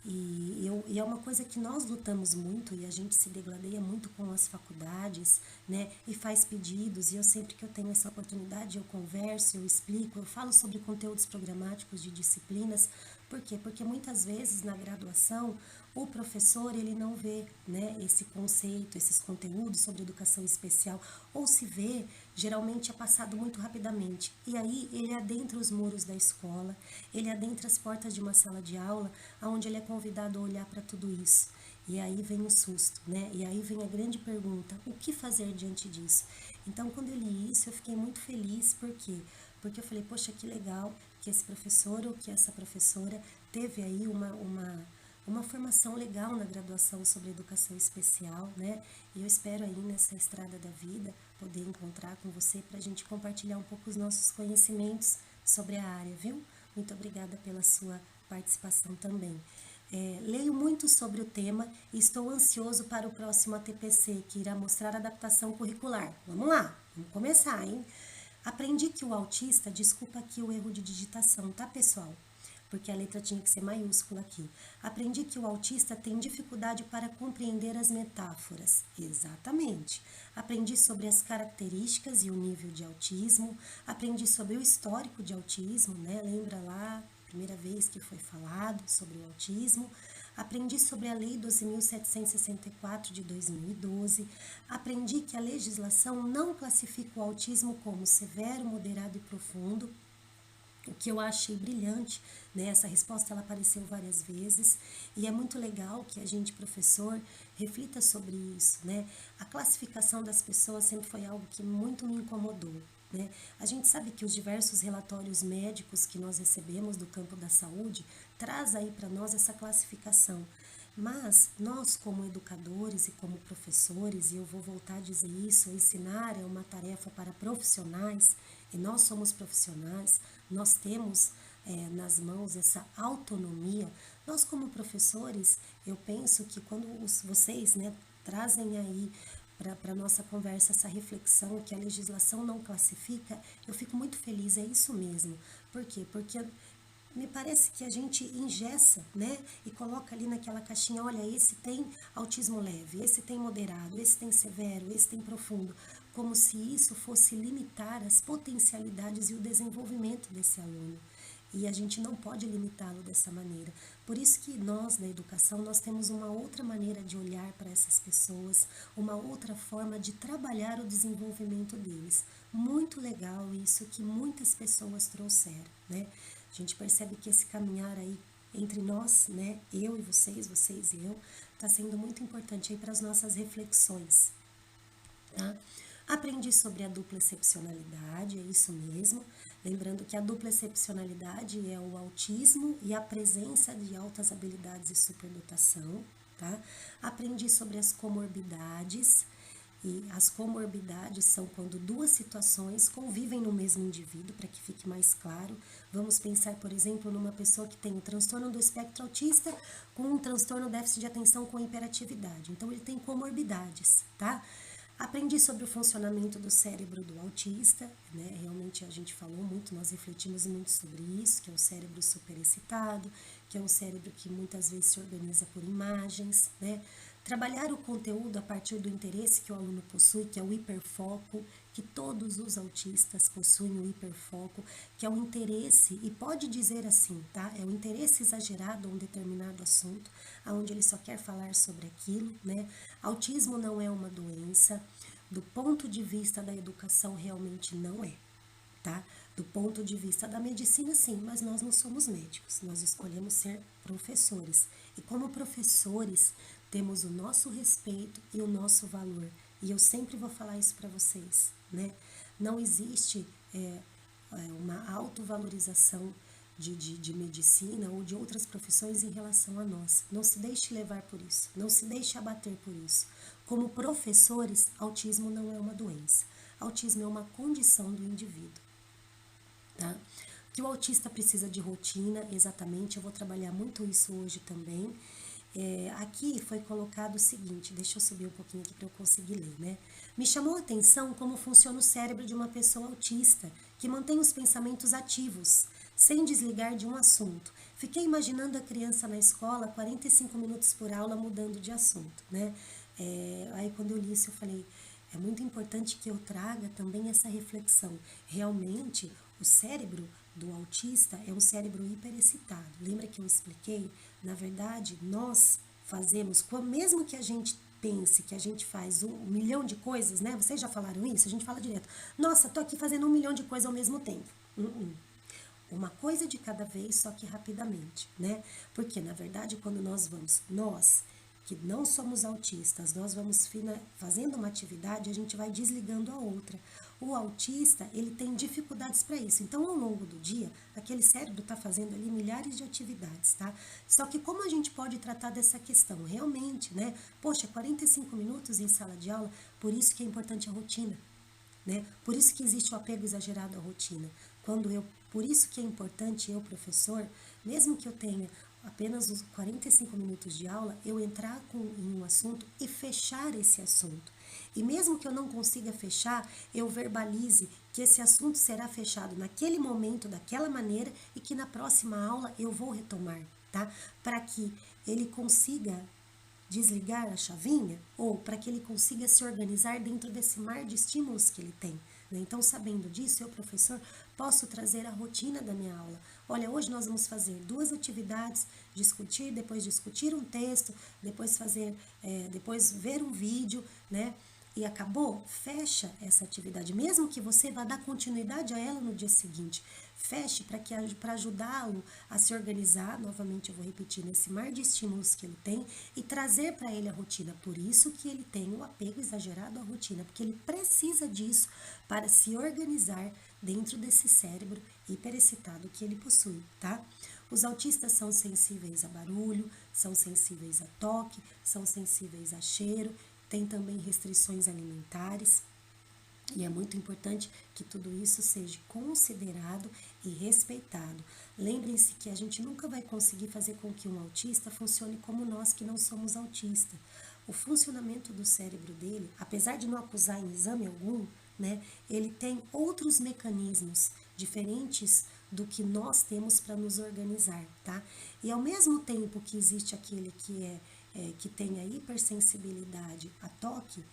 Speaker 2: E é uma coisa que nós lutamos muito e a gente se degladeia muito com as faculdades, né? E faz pedidos, e eu sempre que eu tenho essa oportunidade, eu converso, eu explico, eu falo sobre conteúdos programáticos de disciplinas. Por quê? Porque muitas vezes na graduação o professor ele não vê, né, esse conceito, esses conteúdos sobre educação especial, ou se vê, geralmente é passado muito rapidamente. E aí ele adentra os muros da escola, ele adentra as portas de uma sala de aula, onde ele é convidado a olhar para tudo isso. E aí vem o susto, né? E aí vem a grande pergunta, o que fazer diante disso? Então, quando eu li isso, eu fiquei muito feliz, por quê? Porque eu falei, poxa, que legal que esse professor ou que essa professora teve aí uma formação legal na graduação sobre educação especial, né? E eu espero aí nessa estrada da vida poder encontrar com você para a gente compartilhar um pouco os nossos conhecimentos sobre a área, viu? Muito obrigada pela sua participação também. Leio muito sobre o tema e estou ansioso para o próximo ATPC, que irá mostrar a adaptação curricular. Vamos lá, vamos começar, hein? Aprendi que o autista, desculpa aqui o erro de digitação, tá, pessoal? Porque a letra tinha que ser maiúscula aqui. Aprendi que o autista tem dificuldade para compreender as metáforas. Exatamente. Aprendi sobre as características e o nível de autismo. Aprendi sobre o histórico de autismo, né? Lembra lá, primeira vez que foi falado sobre o autismo. Aprendi sobre a Lei 12.764 de 2012. Aprendi que a legislação não classifica o autismo como severo, moderado e profundo, o que eu achei brilhante, né? Essa resposta ela apareceu várias vezes e é muito legal que a gente, professor, reflita sobre isso, né? A classificação das pessoas sempre foi algo que muito me incomodou, né? A gente sabe que os diversos relatórios médicos que nós recebemos do campo da saúde traz aí para nós essa classificação. Mas nós, como educadores e como professores, e eu vou voltar a dizer isso, ensinar é uma tarefa para profissionais, e nós somos profissionais, nós temos nas mãos essa autonomia. Nós, como professores, eu penso que quando vocês, né, trazem aí para a nossa conversa essa reflexão que a legislação não classifica, eu fico muito feliz, é isso mesmo. Por quê? Porque me parece que a gente engessa, né? E coloca ali naquela caixinha, olha, esse tem autismo leve, esse tem moderado, esse tem severo, esse tem profundo, como se isso fosse limitar as potencialidades e o desenvolvimento desse aluno. E a gente não pode limitá-lo dessa maneira. Por isso que nós, da educação, nós temos uma outra maneira de olhar para essas pessoas, uma outra forma de trabalhar o desenvolvimento deles. Muito legal isso que muitas pessoas trouxeram, né? A gente percebe que esse caminhar aí entre nós, né, eu e vocês, vocês e eu, está sendo muito importante aí para as nossas reflexões, tá? Aprendi sobre a dupla excepcionalidade, é isso mesmo. Lembrando que a dupla excepcionalidade é o autismo e a presença de altas habilidades e superdotação, tá? Aprendi sobre as comorbidades, e as comorbidades são quando duas situações convivem no mesmo indivíduo, para que fique mais claro. Vamos pensar, por exemplo, numa pessoa que tem o transtorno do espectro autista com um transtorno déficit de atenção com hiperatividade. Então, ele tem comorbidades, tá? Aprendi sobre o funcionamento do cérebro do autista, né? Realmente a gente falou muito, nós refletimos muito sobre isso, que é um cérebro superexcitado, que é um cérebro que muitas vezes se organiza por imagens, né? Trabalhar o conteúdo a partir do interesse que o aluno possui, que é o hiperfoco, que todos os autistas possuem o hiperfoco, que é o interesse, e pode dizer assim, tá? É o interesse exagerado a um determinado assunto, onde ele só quer falar sobre aquilo, né? Autismo não é uma doença, do ponto de vista da educação realmente não é, tá? Do ponto de vista da medicina, sim, mas nós não somos médicos, nós escolhemos ser professores. E como professores, temos o nosso respeito e o nosso valor. E eu sempre vou falar isso para vocês, né? Não existe uma autovalorização de medicina ou de outras profissões em relação a nós. Não se deixe levar por isso, não se deixe abater por isso. Como professores, autismo não é uma doença. Autismo é uma condição do indivíduo, tá? Que o autista precisa de rotina, exatamente, eu vou trabalhar muito isso hoje também. Aqui foi colocado o seguinte, deixa eu subir um pouquinho aqui para eu conseguir ler, né? Me chamou a atenção como funciona o cérebro de uma pessoa autista, que mantém os pensamentos ativos, sem desligar de um assunto. Fiquei imaginando a criança na escola, 45 minutos por aula, mudando de assunto, né? Aí quando eu li isso, eu falei, é muito importante que eu traga também essa reflexão. Realmente, o cérebro do autista é um cérebro hiperexcitado. Lembra que eu expliquei? Na verdade, nós fazemos, mesmo que a gente pense que a gente faz 1 milhão de coisas, né? Vocês já falaram isso? A gente fala direto. Nossa, tô aqui fazendo 1 milhão de coisas ao mesmo tempo. Uma coisa de cada vez, só que rapidamente, né? Porque, na verdade, quando nós que não somos autistas, nós vamos fazendo uma atividade, a gente vai desligando a outra. O autista, ele tem dificuldades para isso. Então, ao longo do dia, aquele cérebro está fazendo ali milhares de atividades, tá? Só que como a gente pode tratar dessa questão? Realmente, né? Poxa, 45 minutos em sala de aula, por isso que é importante a rotina, né? Por isso que existe o apego exagerado à rotina. Por isso que é importante eu, professor, mesmo que eu tenha apenas os 45 minutos de aula, eu entrar em um assunto e fechar esse assunto. E mesmo que eu não consiga fechar, eu verbalize que esse assunto será fechado naquele momento, daquela maneira, e que na próxima aula eu vou retomar, tá? Para que ele consiga desligar a chavinha ou para que ele consiga se organizar dentro desse mar de estímulos que ele tem. Então, sabendo disso, eu, professor, posso trazer a rotina da minha aula. Olha, hoje nós vamos fazer 2 atividades, depois discutir um texto, depois ver um vídeo, né? E acabou, fecha essa atividade, mesmo que você vá dar continuidade a ela no dia seguinte. Feche para ajudá-lo a se organizar, novamente eu vou repetir, nesse mar de estímulos que ele tem e trazer para ele a rotina. Por isso que ele tem um apego exagerado à rotina, porque ele precisa disso para se organizar dentro desse cérebro hiperexcitado que ele possui, tá? Os autistas são sensíveis a barulho, são sensíveis a toque, são sensíveis a cheiro, tem também restrições alimentares. E é muito importante que tudo isso seja considerado e respeitado. Lembrem-se que a gente nunca vai conseguir fazer com que um autista funcione como nós que não somos autistas. O funcionamento do cérebro dele, apesar de não acusar em exame algum, né, ele tem outros mecanismos diferentes do que nós temos para nos organizar, tá? E ao mesmo tempo que existe aquele que tem a hipersensibilidade a toque,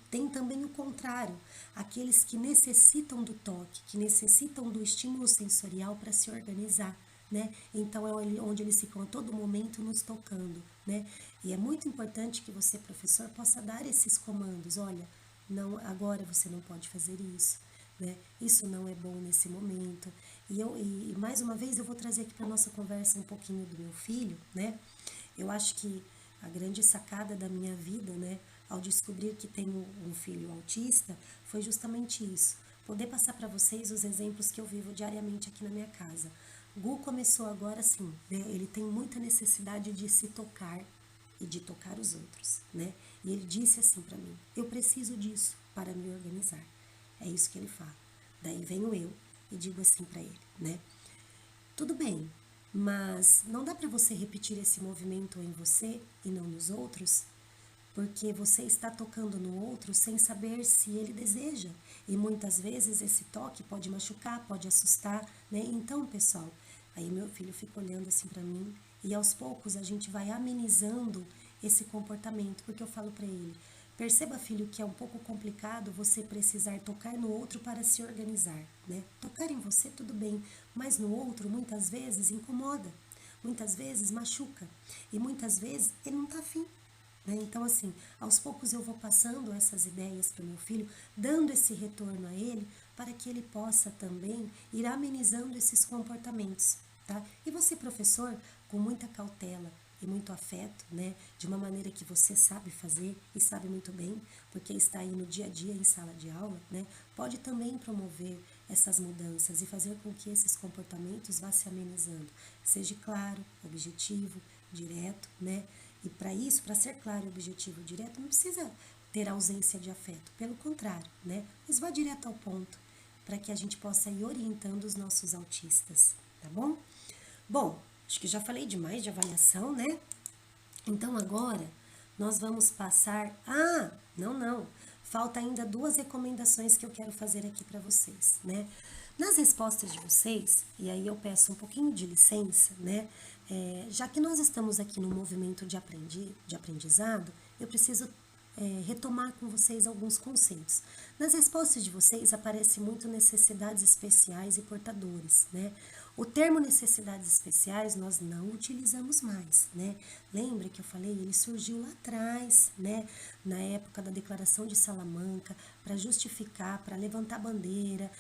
Speaker 2: tem também o contrário, aqueles que necessitam do toque, que necessitam do estímulo sensorial para se organizar, né? Então é onde eles ficam a todo momento nos tocando, né? E é muito importante que você, professor, possa dar esses comandos. Olha, não, agora você não pode fazer isso, né? Isso não é bom nesse momento. E mais uma vez eu vou trazer aqui para nossa conversa um pouquinho do meu filho, né? Eu acho que a grande sacada da minha vida, né, ao descobrir que tenho um filho autista, foi justamente isso. Poder passar para vocês os exemplos que eu vivo diariamente aqui na minha casa. Gu começou agora assim, né? Ele tem muita necessidade de se tocar e de tocar os outros, né? E ele disse assim para mim: eu preciso disso para me organizar. É isso que ele fala. Daí venho eu e digo assim para ele, né? Tudo bem, mas não dá para você repetir esse movimento em você e não nos outros? Porque você está tocando no outro sem saber se ele deseja. E muitas vezes esse toque pode machucar, pode assustar, né? Então, pessoal, aí meu filho fica olhando assim para mim e aos poucos a gente vai amenizando esse comportamento, porque eu falo para ele: perceba, filho, que é um pouco complicado você precisar tocar no outro para se organizar, né? Tocar em você tudo bem, mas no outro muitas vezes incomoda, muitas vezes machuca e muitas vezes ele não tá afim. Né? Então, assim, aos poucos eu vou passando essas ideias para o meu filho, dando esse retorno a ele, para que ele possa também ir amenizando esses comportamentos, tá? E você, professor, com muita cautela e muito afeto, né? De uma maneira que você sabe fazer e sabe muito bem, porque está aí no dia a dia em sala de aula, né? Pode também promover essas mudanças e fazer com que esses comportamentos vá se amenizando. Seja claro, objetivo, direto, né? E para isso, para ser claro e objetivo e direto, não precisa ter ausência de afeto, pelo contrário, né? Mas vá direto ao ponto, para que a gente possa ir orientando os nossos autistas, tá bom? Bom, acho que já falei demais de avaliação, né? Então agora nós vamos passar... não. Falta ainda 2 recomendações que eu quero fazer aqui para vocês, né? Nas respostas de vocês, e aí eu peço um pouquinho de licença, né? Já que nós estamos aqui no movimento de aprendizado, eu preciso retomar com vocês alguns conceitos. Nas respostas de vocês aparece muito necessidades especiais e portadores, né? O termo necessidades especiais nós não utilizamos mais, né? Lembra que eu falei, ele surgiu lá atrás, né? Na época da Declaração de Salamanca, para justificar, para levantar bandeira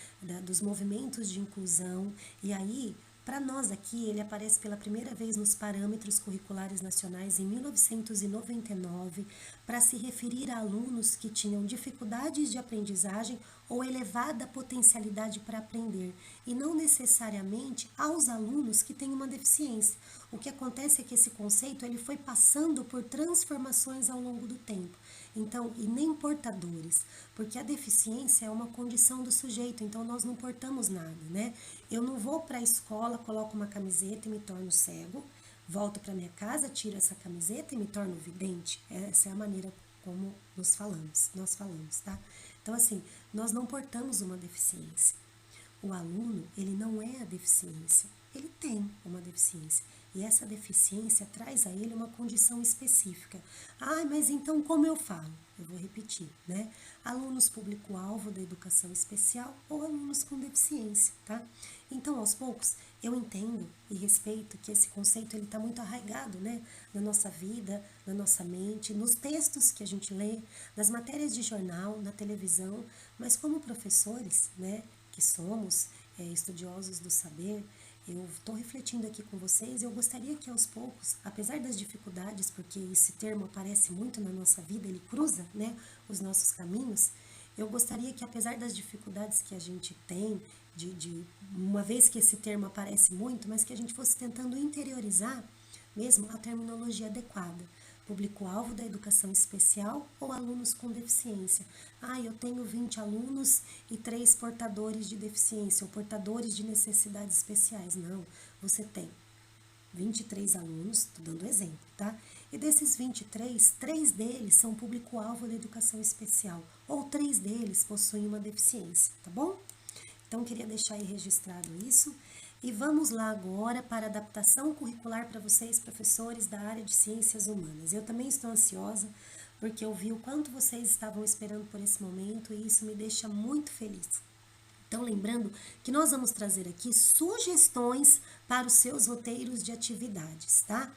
Speaker 2: dos movimentos de inclusão. E aí, para nós aqui, ele aparece pela primeira vez nos parâmetros curriculares nacionais em 1999, para se referir a alunos que tinham dificuldades de aprendizagem ou elevada potencialidade para aprender, e não necessariamente aos alunos que têm uma deficiência. O que acontece é que esse conceito ele foi passando por transformações ao longo do tempo. Então, e nem portadores, porque a deficiência é uma condição do sujeito, então nós não portamos nada, né? Eu não vou para a escola, coloco uma camiseta e me torno cego, volto para minha casa, tiro essa camiseta e me torno vidente. Essa é a maneira como nós falamos, tá? Então, assim, nós não portamos uma deficiência. O aluno, ele não é a deficiência, ele tem uma deficiência. E essa deficiência traz a ele uma condição específica. Mas então como eu falo? Eu vou repetir, né? Alunos público-alvo da educação especial ou alunos com deficiência, tá? Então, aos poucos, eu entendo e respeito que esse conceito ele está muito arraigado, né? Na nossa vida, na nossa mente, nos textos que a gente lê, nas matérias de jornal, na televisão, mas como professores, né? Que somos estudiosos do saber, eu estou refletindo aqui com vocês e eu gostaria que aos poucos, apesar das dificuldades, porque esse termo aparece muito na nossa vida, ele cruza, né, os nossos caminhos, eu gostaria que apesar das dificuldades que a gente tem, uma vez que esse termo aparece muito, mas que a gente fosse tentando interiorizar mesmo a terminologia adequada. Público-alvo da educação especial ou alunos com deficiência. Eu tenho 20 alunos e 3 portadores de deficiência ou portadores de necessidades especiais. Não, você tem 23 alunos, estou dando exemplo, tá? E desses 23, 3 deles são público-alvo da educação especial ou 3 deles possuem uma deficiência, tá bom? Então, queria deixar aí registrado isso. E vamos lá agora para a adaptação curricular para vocês, professores da área de ciências humanas. Eu também estou ansiosa, porque eu vi o quanto vocês estavam esperando por esse momento e isso me deixa muito feliz. Então, lembrando que nós vamos trazer aqui sugestões para os seus roteiros de atividades, tá?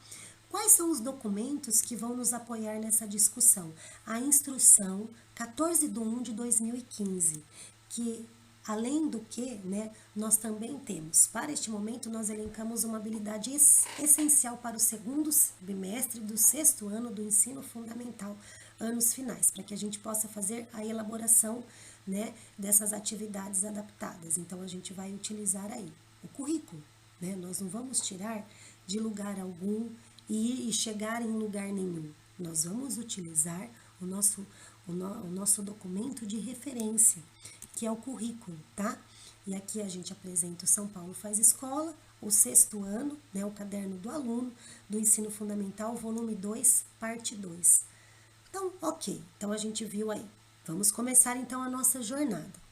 Speaker 2: Quais são os documentos que vão nos apoiar nessa discussão? A instrução 14/1/2015, que além do que, né, nós também temos, para este momento, nós elencamos uma habilidade essencial para o segundo bimestre do 6º ano do ensino fundamental, anos finais, para que a gente possa fazer a elaboração, né, dessas atividades adaptadas. Então, a gente vai utilizar aí o currículo, né? Nós não vamos tirar de lugar algum e chegar em lugar nenhum. Nós vamos utilizar o nosso documento de referência, que é o currículo, tá? E aqui a gente apresenta o São Paulo Faz Escola, o 6º ano, né, o caderno do aluno do ensino fundamental, volume 2, parte 2. Então, ok, então a gente viu aí. Vamos começar então a nossa jornada.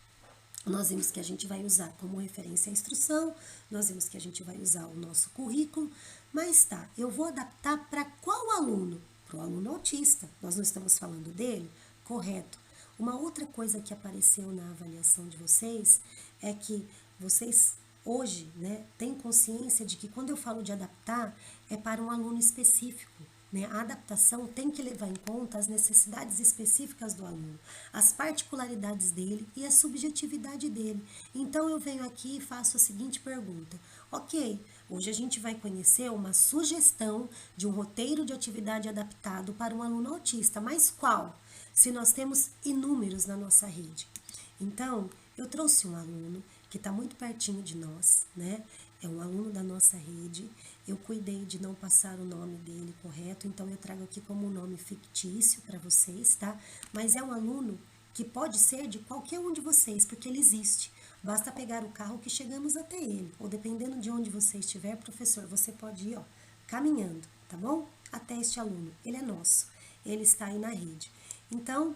Speaker 2: Nós vimos que a gente vai usar como referência a instrução, nós vimos que a gente vai usar o nosso currículo, mas tá, eu vou adaptar para qual aluno? Para o aluno autista, nós não estamos falando dele? Correto. Uma outra coisa que apareceu na avaliação de vocês é que vocês hoje, né, têm consciência de que quando eu falo de adaptar, é para um aluno específico. Né? A adaptação tem que levar em conta as necessidades específicas do aluno, as particularidades dele e a subjetividade dele. Então, eu venho aqui e faço a seguinte pergunta. Ok, hoje a gente vai conhecer uma sugestão de um roteiro de atividade adaptado para um aluno autista, mas qual? Se nós temos inúmeros na nossa rede. Então, eu trouxe um aluno que está muito pertinho de nós, né? É um aluno da nossa rede. Eu cuidei de não passar o nome dele correto, então eu trago aqui como um nome fictício para vocês, tá? Mas é um aluno que pode ser de qualquer um de vocês, porque ele existe. Basta pegar o carro que chegamos até ele, ou dependendo de onde você estiver, professor, você pode ir, ó, caminhando, tá bom? Até este aluno. Ele é nosso, ele está aí na rede. Então,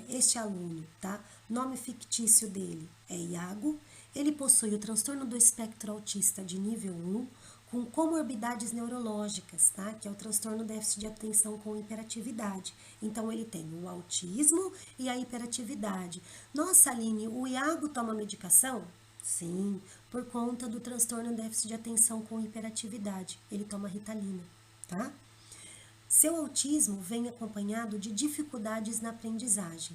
Speaker 2: este aluno, tá? Nome fictício dele é Iago. Ele possui o transtorno do espectro autista de nível 1, com comorbidades neurológicas, tá? Que é o transtorno déficit de atenção com hiperatividade. Então, ele tem o autismo e a hiperatividade. Nossa, Aline, o Iago toma medicação? Sim, por conta do transtorno déficit de atenção com hiperatividade. Ele toma Ritalina, tá? Seu autismo vem acompanhado de dificuldades na aprendizagem.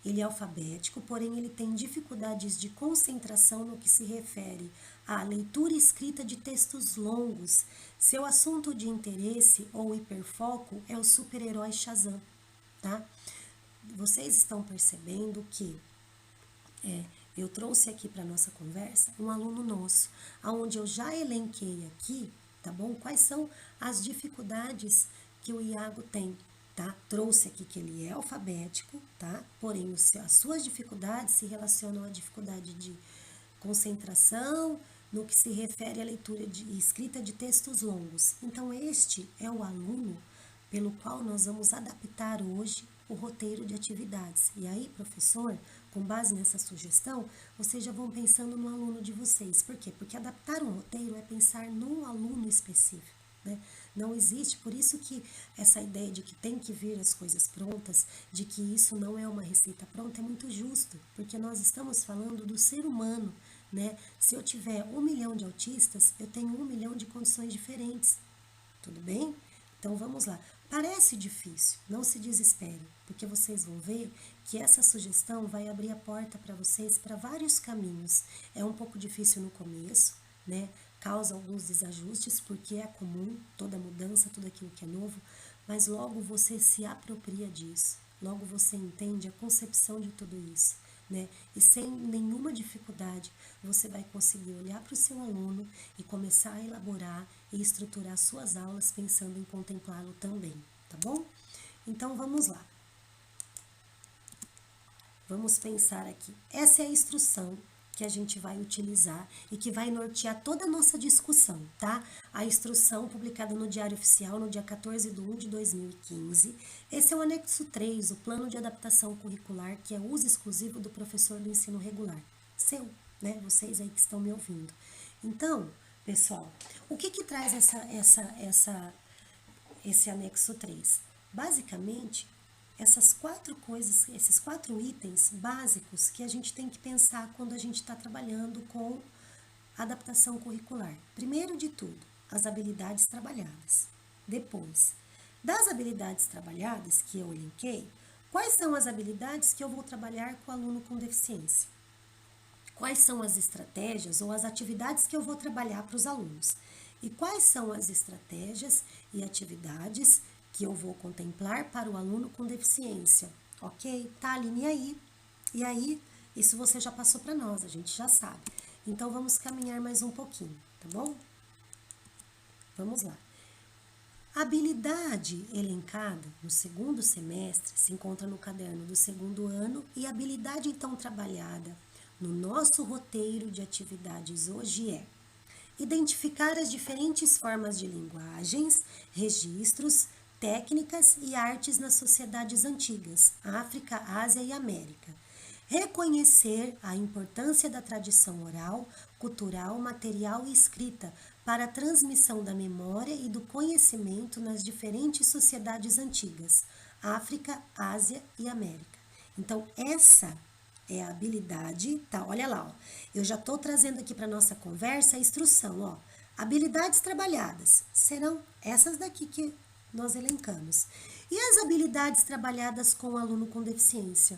Speaker 2: Ele é alfabético, porém ele tem dificuldades de concentração no que se refere à leitura e escrita de textos longos. Seu assunto de interesse ou hiperfoco é o super-herói Shazam, tá? Vocês estão percebendo que eu trouxe aqui para nossa conversa um aluno nosso, onde eu já elenquei aqui, tá bom? Quais são as dificuldades que o Iago tem, tá? Trouxe aqui que ele é alfabético, tá? Porém, as suas dificuldades se relacionam à dificuldade de concentração no que se refere à leitura e escrita de textos longos. Então, este é o aluno pelo qual nós vamos adaptar hoje o roteiro de atividades. E aí, professor, com base nessa sugestão, vocês já vão pensando no aluno de vocês. Por quê? Porque adaptar um roteiro é pensar num aluno específico. Né? Não existe, por isso que essa ideia de que tem que vir as coisas prontas, de que isso não é uma receita pronta, é muito justo, porque nós estamos falando do ser humano, né? Se eu tiver 1 milhão de autistas, eu tenho 1 milhão de condições diferentes, tudo bem? Então vamos lá. Parece difícil, não se desespere, porque vocês vão ver que essa sugestão vai abrir a porta para vocês para vários caminhos. É um pouco difícil no começo, né? Causa alguns desajustes, porque é comum toda mudança, tudo aquilo que é novo, mas logo você se apropria disso, logo você entende a concepção de tudo isso, né? E sem nenhuma dificuldade, você vai conseguir olhar para o seu aluno e começar a elaborar e estruturar suas aulas pensando em contemplá-lo também, tá bom? Então, vamos lá. Vamos pensar aqui. Essa é a instrução que a gente vai utilizar e que vai nortear toda a nossa discussão, tá? A instrução publicada no Diário Oficial no dia 14/1/2015. Esse é o anexo 3, o plano de adaptação curricular, que é uso exclusivo do professor do ensino regular. Seu, né? Vocês aí que estão me ouvindo. Então, pessoal, o que traz esse anexo 3? Basicamente, essas 4 coisas, esses 4 itens básicos que a gente tem que pensar quando a gente está trabalhando com adaptação curricular. Primeiro de tudo, as habilidades trabalhadas. Depois, das habilidades trabalhadas que eu elenquei, quais são as habilidades que eu vou trabalhar com o aluno com deficiência? Quais são as estratégias ou as atividades que eu vou trabalhar para os alunos? E quais são as estratégias e atividades que eu vou contemplar para o aluno com deficiência? Ok? Tá, Aline, e aí? E aí, isso você já passou para nós, a gente já sabe. Então, vamos caminhar mais um pouquinho, tá bom? Vamos lá. A habilidade elencada no segundo semestre se encontra no caderno do segundo ano e a habilidade então trabalhada no nosso roteiro de atividades hoje é identificar as diferentes formas de linguagens, registros, técnicas e artes nas sociedades antigas, África, Ásia e América. Reconhecer a importância da tradição oral, cultural, material e escrita para a transmissão da memória e do conhecimento nas diferentes sociedades antigas, África, Ásia e América. Então, essa é a habilidade, tá? Olha lá, ó. Eu já estou trazendo aqui para nossa conversa a instrução, ó. Habilidades trabalhadas serão essas daqui que nós elencamos. E as habilidades trabalhadas com o aluno com deficiência?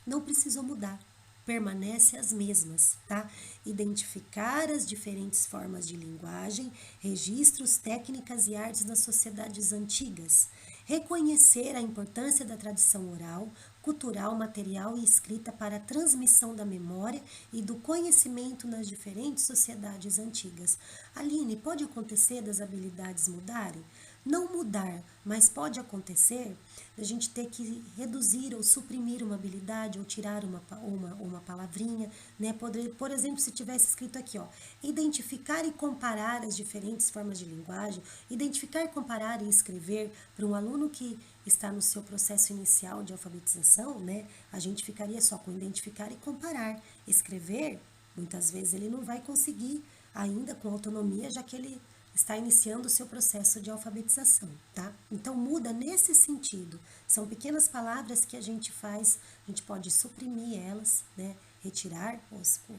Speaker 2: Não precisou mudar, permanece as mesmas, tá? Identificar as diferentes formas de linguagem, registros, técnicas e artes das sociedades antigas. Reconhecer a importância da tradição oral, cultural, material e escrita para a transmissão da memória e do conhecimento nas diferentes sociedades antigas. Aline, pode acontecer das habilidades mudarem? Não mudar, mas pode acontecer a gente ter que reduzir ou suprimir uma habilidade ou tirar uma palavrinha, né? Por exemplo, se tivesse escrito aqui, ó, identificar e comparar as diferentes formas de linguagem, identificar, comparar e escrever para um aluno que está no seu processo inicial de alfabetização, né? A gente ficaria só com identificar e comparar. Escrever, muitas vezes ele não vai conseguir ainda com autonomia, já que ele está iniciando o seu processo de alfabetização, tá? Então, muda nesse sentido. São pequenas palavras que a gente faz, a gente pode suprimir elas, né? Retirar,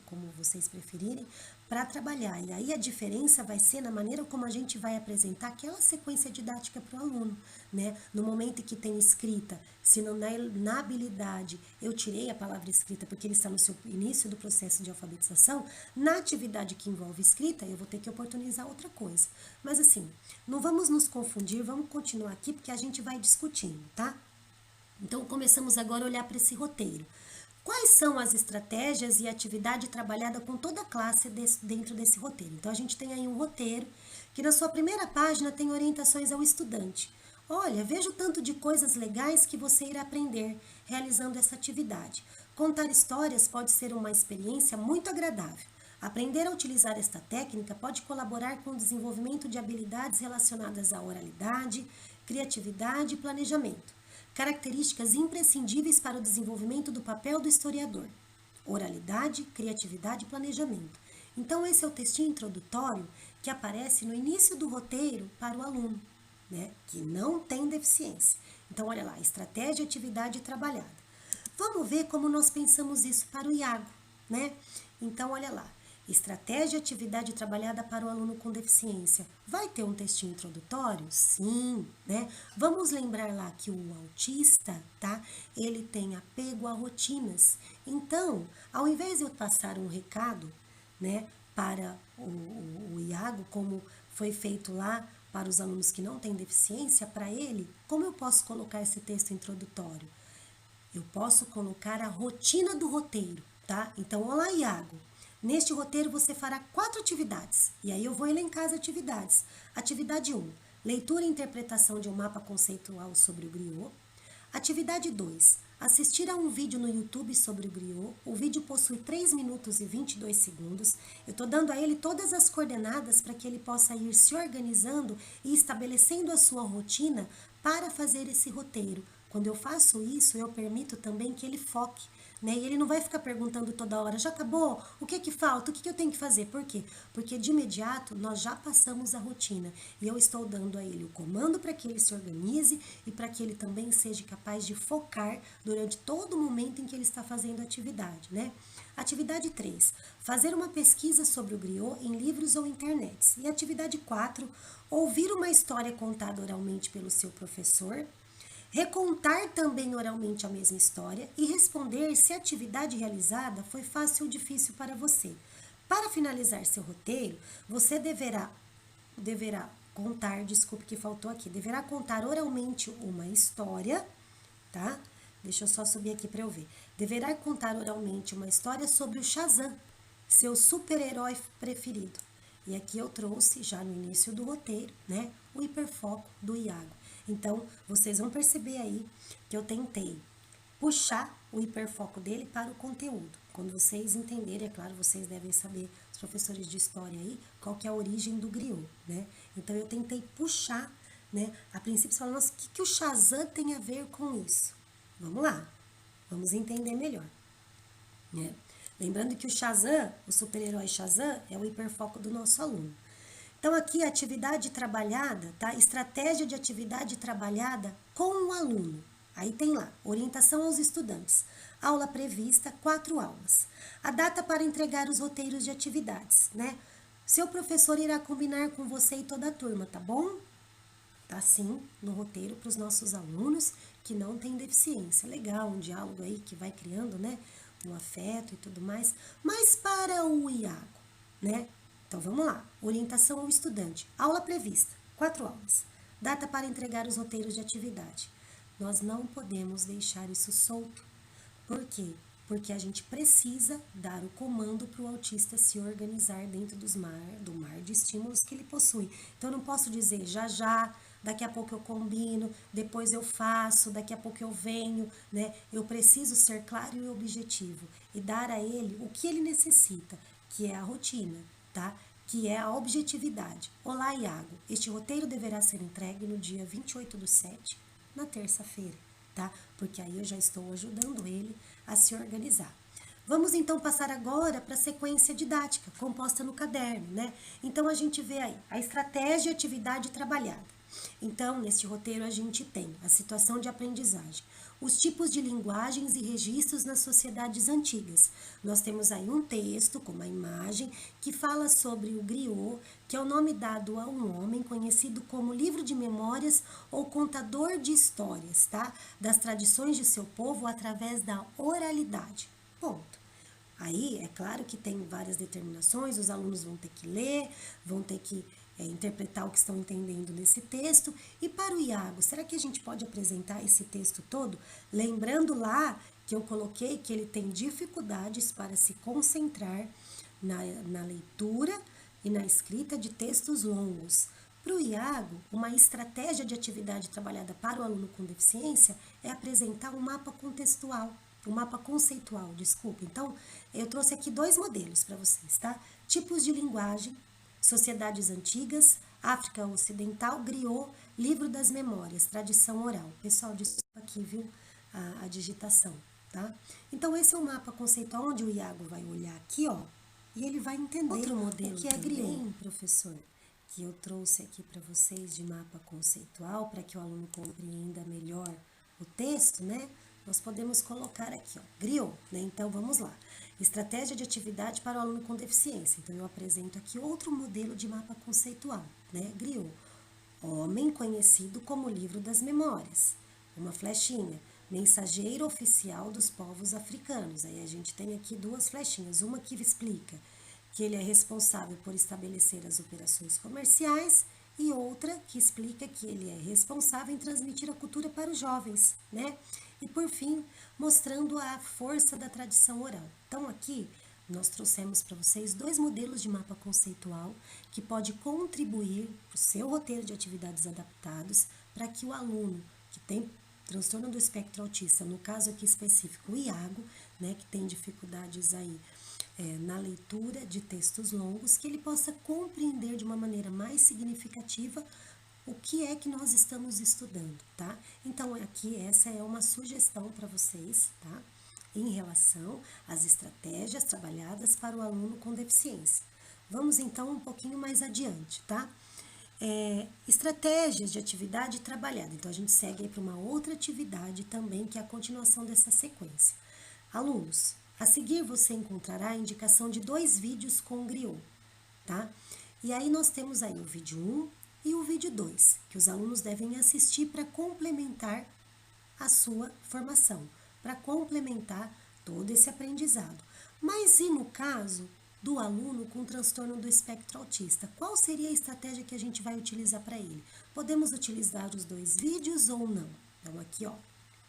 Speaker 2: como vocês preferirem, para trabalhar. E aí a diferença vai ser na maneira como a gente vai apresentar aquela sequência didática para o aluno, né? No momento em que tem escrita, se não na habilidade eu tirei a palavra escrita porque ele está no seu início do processo de alfabetização, na atividade que envolve escrita, eu vou ter que oportunizar outra coisa. Mas assim, não vamos nos confundir, vamos continuar aqui porque a gente vai discutindo, tá? Então, começamos agora a olhar para esse roteiro. Quais são as estratégias e atividade trabalhada com toda a classe dentro desse roteiro? Então, a gente tem aí um roteiro que na sua primeira página tem orientações ao estudante. Olha, veja o tanto de coisas legais que você irá aprender realizando essa atividade. Contar histórias pode ser uma experiência muito agradável. Aprender a utilizar esta técnica pode colaborar com o desenvolvimento de habilidades relacionadas à oralidade, criatividade e planejamento. Características imprescindíveis para o desenvolvimento do papel do historiador: oralidade, criatividade e planejamento. Então, esse é o textinho introdutório que aparece no início do roteiro para o aluno, né, que não tem deficiência. Então, olha lá, estratégia, atividade trabalhada. Vamos ver como nós pensamos isso para o Iago, né? Então, olha lá. Estratégia e atividade trabalhada para o aluno com deficiência. Vai ter um textinho introdutório? Sim, né? Vamos lembrar lá que o autista, tá? Ele tem apego a rotinas. Então, ao invés de eu passar um recado, né, para o Iago, como foi feito lá para os alunos que não têm deficiência, para ele, como eu posso colocar esse texto introdutório? Eu posso colocar a rotina do roteiro, tá? Então, olá, Iago. Neste roteiro você fará 4 atividades, e aí eu vou elencar as atividades. Atividade 1, leitura e interpretação de um mapa conceitual sobre o griot. Atividade 2, assistir a um vídeo no YouTube sobre o griot. O vídeo possui 3 minutos e 22 segundos. Eu estou dando a ele todas as coordenadas para que ele possa ir se organizando e estabelecendo a sua rotina para fazer esse roteiro. Quando eu faço isso, eu permito também que ele foque né? E ele não vai ficar perguntando toda hora, já acabou? O que falta? O que eu tenho que fazer? Por quê? Porque de imediato nós já passamos a rotina e eu estou dando a ele o comando para que ele se organize e para que ele também seja capaz de focar durante todo o momento em que ele está fazendo a atividade, né? Atividade 3, fazer uma pesquisa sobre o griot em livros ou internet. E atividade 4, ouvir uma história contada oralmente pelo seu professor, recontar também oralmente a mesma história e responder se a atividade realizada foi fácil ou difícil para você. Para finalizar seu roteiro, você deverá contar, desculpe que faltou aqui, deverá contar oralmente uma história, tá? Deixa eu só subir aqui para eu ver. Deverá contar oralmente uma história sobre o Shazam, seu super-herói preferido. E aqui eu trouxe, já no início do roteiro, né, o hiperfoco do Iago. Então, vocês vão perceber aí que eu tentei puxar o hiperfoco dele para o conteúdo. Quando vocês entenderem, é claro, vocês devem saber, os professores de história aí, qual que é a origem do griot, né? Então, eu tentei puxar, né, a princípio, falando, nossa, o que o Shazam tem a ver com isso? Vamos lá, vamos entender melhor, né? Lembrando que o Shazam, o super-herói Shazam, é o hiperfoco do nosso aluno. Então, aqui, a atividade trabalhada, tá? Estratégia de atividade trabalhada com o aluno. Aí tem lá, orientação aos estudantes. Aula prevista, 4 aulas. A data para entregar os roteiros de atividades, né? Seu professor irá combinar com você e toda a turma, tá bom? Tá sim, no roteiro para os nossos alunos que não têm deficiência. Legal, um diálogo aí que vai criando, né? Um afeto e tudo mais. Mas para o Iago, né? Então, vamos lá. Orientação ao estudante. Aula prevista. 4 aulas. Data para entregar os roteiros de atividade. Nós não podemos deixar isso solto. Por quê? Porque a gente precisa dar o comando para o autista se organizar dentro do mar de estímulos que ele possui. Então, eu não posso dizer já, daqui a pouco eu combino, depois eu faço, daqui a pouco eu venho, né? Eu preciso ser claro e objetivo e dar a ele o que ele necessita, que é a rotina, tá? Que é a objetividade. Olá, Iago, este roteiro deverá ser entregue no dia 28/7, na terça-feira, tá? Porque aí eu já estou ajudando ele a se organizar. Vamos então passar agora para a sequência didática, composta no caderno, né? Então a gente vê aí a estratégia e atividade trabalhada. Então, nesse roteiro a gente tem a situação de aprendizagem, os tipos de linguagens e registros nas sociedades antigas. Nós temos aí um texto, com uma imagem, que fala sobre o griot, que é o nome dado a um homem conhecido como livro de memórias ou contador de histórias, tá? Das tradições de seu povo através da oralidade. Ponto. Aí, é claro que tem várias determinações, os alunos vão ter que ler, vão ter que interpretar o que estão entendendo nesse texto. E para o Iago, será que a gente pode apresentar esse texto todo? Lembrando lá que eu coloquei que ele tem dificuldades para se concentrar na leitura e na escrita de textos longos. Para o Iago, uma estratégia de atividade trabalhada para o aluno com deficiência é apresentar um mapa contextual, um mapa conceitual, desculpa. Então, eu trouxe aqui 2 modelos para vocês, tá? Tipos de linguagem, sociedades antigas, África Ocidental, griot, livro das memórias, tradição oral. Pessoal, desculpa aqui, viu, a digitação, tá? Então, esse é o mapa conceitual onde o Iago vai olhar aqui, ó, e ele vai entender outro modelo o que é griot, professor, que eu trouxe aqui para vocês de mapa conceitual, para que o aluno compreenda melhor o texto, né? Nós podemos colocar aqui, ó, griot, né? Então, vamos lá. Estratégia de atividade para o aluno com deficiência. Então, eu apresento aqui outro modelo de mapa conceitual, né? Griot. Homem conhecido como livro das memórias. Uma flechinha. Mensageiro oficial dos povos africanos. Aí a gente tem aqui 2 flechinhas. Uma que explica que ele é responsável por estabelecer as operações comerciais e outra que explica que ele é responsável em transmitir a cultura para os jovens, né? E por fim, mostrando a força da tradição oral. Então aqui nós trouxemos para vocês 2 modelos de mapa conceitual que pode contribuir para o seu roteiro de atividades adaptados para que o aluno que tem transtorno do espectro autista, no caso aqui específico o Iago, né, que tem dificuldades aí na leitura de textos longos, que ele possa compreender de uma maneira mais significativa o que é que nós estamos estudando, tá? Então, aqui essa é uma sugestão para vocês, tá? em relação às estratégias trabalhadas para o aluno com deficiência. Vamos então um pouquinho mais adiante, tá? Estratégias de atividade trabalhada. Então, a gente segue aí para uma outra atividade também, que é a continuação dessa sequência. Alunos, a seguir você encontrará a indicação de 2 vídeos com griot, tá? E aí nós temos aí o vídeo 1 e o vídeo 2, que os alunos devem assistir para complementar a sua formação, para complementar todo esse aprendizado. Mas e no caso do aluno com transtorno do espectro autista, qual seria a estratégia que a gente vai utilizar para ele? Podemos utilizar os 2 vídeos ou não? Então aqui, ó,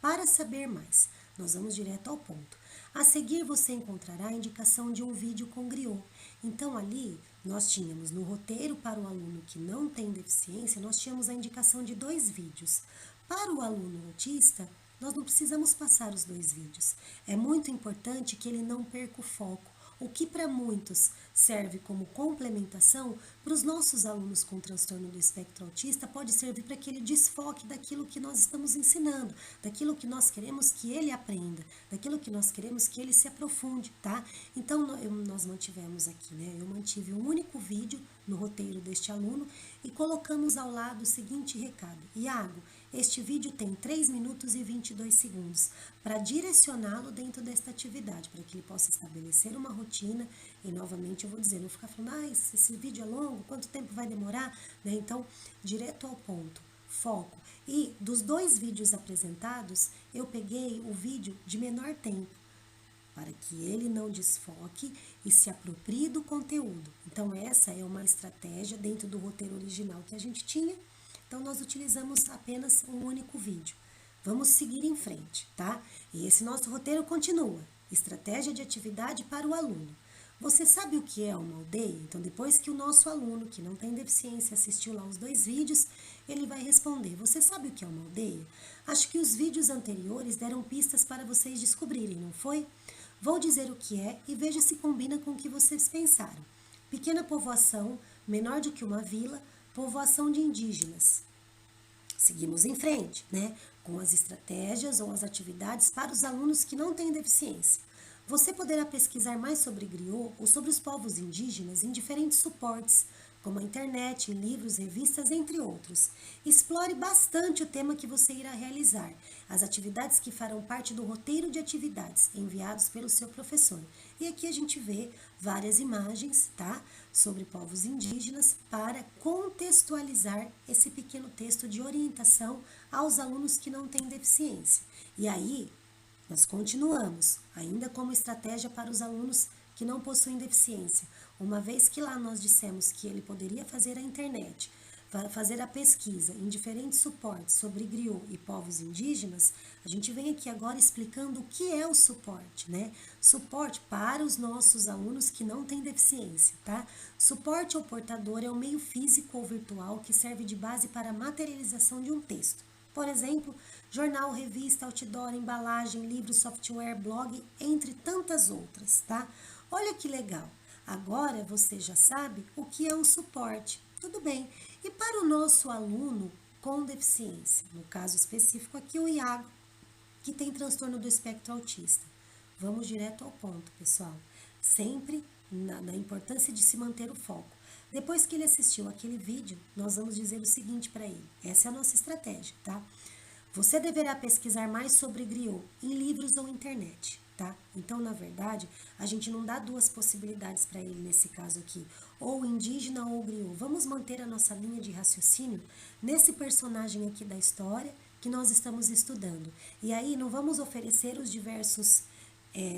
Speaker 2: para saber mais, nós vamos direto ao ponto. A seguir você encontrará a indicação de um vídeo com griot. Então ali nós tínhamos no roteiro para o aluno que não tem deficiência, nós tínhamos a indicação de 2 vídeos. Para o aluno autista, nós não precisamos passar os 2 vídeos. É muito importante que ele não perca o foco. O que para muitos serve como complementação, para os nossos alunos com transtorno do espectro autista, pode servir para que ele desfoque daquilo que nós estamos ensinando, daquilo que nós queremos que ele aprenda, daquilo que nós queremos que ele se aprofunde, tá? Então, nós mantivemos aqui, né? Eu mantive um único vídeo no roteiro deste aluno e colocamos ao lado o seguinte recado: Iago, este vídeo tem 3 minutos e 22 segundos para direcioná-lo dentro desta atividade, para que ele possa estabelecer uma rotina. E novamente eu vou dizer, não ficar falando, esse vídeo é longo, quanto tempo vai demorar, né? Então, direto ao ponto, foco. E dos 2 vídeos apresentados, eu peguei o vídeo de menor tempo, para que ele não desfoque e se aproprie do conteúdo. Então, essa é uma estratégia dentro do roteiro original que a gente tinha. Então, nós utilizamos apenas um único vídeo. Vamos seguir em frente, tá? E esse nosso roteiro continua. Estratégia de atividade para o aluno. Você sabe o que é uma aldeia? Então, depois que o nosso aluno, que não tem deficiência, assistiu lá os 2 vídeos, ele vai responder: você sabe o que é uma aldeia? Acho que os vídeos anteriores deram pistas para vocês descobrirem, não foi? Vou dizer o que é e veja se combina com o que vocês pensaram. Pequena povoação, menor do que uma vila, povoação de indígenas. Seguimos em frente, né? Com as estratégias ou as atividades para os alunos que não têm deficiência. Você poderá pesquisar mais sobre griot ou sobre os povos indígenas em diferentes suportes, como a internet, livros, revistas, entre outros. Explore bastante o tema que você irá realizar, as atividades que farão parte do roteiro de atividades enviados pelo seu professor. E aqui a gente vê várias imagens, tá? Sobre povos indígenas para contextualizar esse pequeno texto de orientação aos alunos que não têm deficiência. E aí, nós continuamos, ainda como estratégia para os alunos que não possuem deficiência. Uma vez que lá nós dissemos que ele poderia fazer a internet, fazer a pesquisa em diferentes suportes sobre griot e povos indígenas, a gente vem aqui agora explicando o que é o suporte, né? Suporte para os nossos alunos que não têm deficiência, tá? Suporte ou portador é um meio físico ou virtual que serve de base para a materialização de um texto. Por exemplo, jornal, revista, outdoor, embalagem, livro, software, blog, entre tantas outras, tá? Olha que legal! Agora você já sabe o que é um suporte. Tudo bem. E para o nosso aluno com deficiência, no caso específico aqui o Iago, que tem transtorno do espectro autista. Vamos direto ao ponto, pessoal. Sempre na importância de se manter o foco. Depois que ele assistiu aquele vídeo, nós vamos dizer o seguinte para ele. Essa é a nossa estratégia, tá? Você deverá pesquisar mais sobre griot em livros ou internet, tá? Então, na verdade, a gente não dá 2 possibilidades para ele nesse caso aqui, ou indígena ou griot. Vamos manter a nossa linha de raciocínio nesse personagem aqui da história que nós estamos estudando. E aí, não vamos oferecer os diversos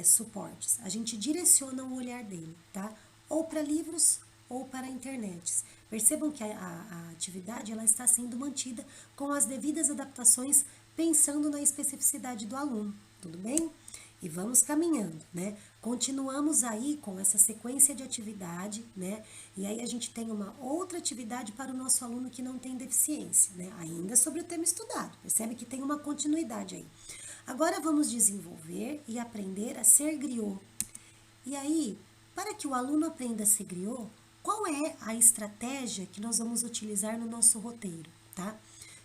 Speaker 2: suportes. A gente direciona o olhar dele, tá? Ou para livros ou para a internet. Percebam que a atividade ela está sendo mantida com as devidas adaptações, pensando na especificidade do aluno, tudo bem? E vamos caminhando, né? Continuamos aí com essa sequência de atividade, né? E aí a gente tem uma outra atividade para o nosso aluno que não tem deficiência, né? Ainda sobre o tema estudado, percebe que tem uma continuidade aí. Agora vamos desenvolver e aprender a ser griot. E aí, para que o aluno aprenda a ser griot, qual é a estratégia que nós vamos utilizar no nosso roteiro, tá?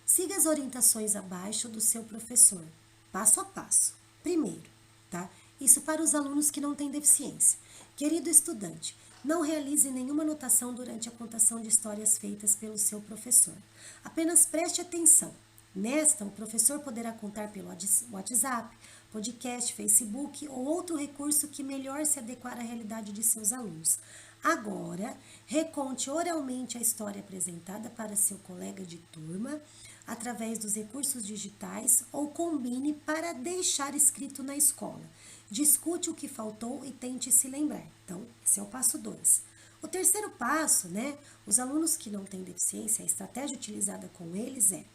Speaker 2: Siga as orientações abaixo do seu professor, passo a passo. Primeiro, tá? Isso para os alunos que não têm deficiência. Querido estudante, não realize nenhuma anotação durante a contação de histórias feitas pelo seu professor. Apenas preste atenção. Nesta, o professor poderá contar pelo WhatsApp, podcast, Facebook ou outro recurso que melhor se adequar à realidade de seus alunos. Agora, reconte oralmente a história apresentada para seu colega de turma através dos recursos digitais ou combine para deixar escrito na escola. Discute o que faltou e tente se lembrar. Então, esse é o passo 2. O terceiro passo, os alunos que não têm deficiência, a estratégia utilizada com eles é: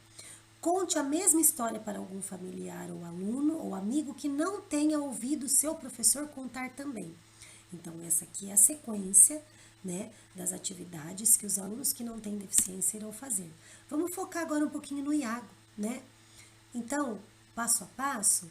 Speaker 2: conte a mesma história para algum familiar ou aluno ou amigo que não tenha ouvido seu professor contar também. Então, essa aqui é a sequência, das atividades que os alunos que não têm deficiência irão fazer. Vamos focar agora um pouquinho no Iago, Então, passo a passo,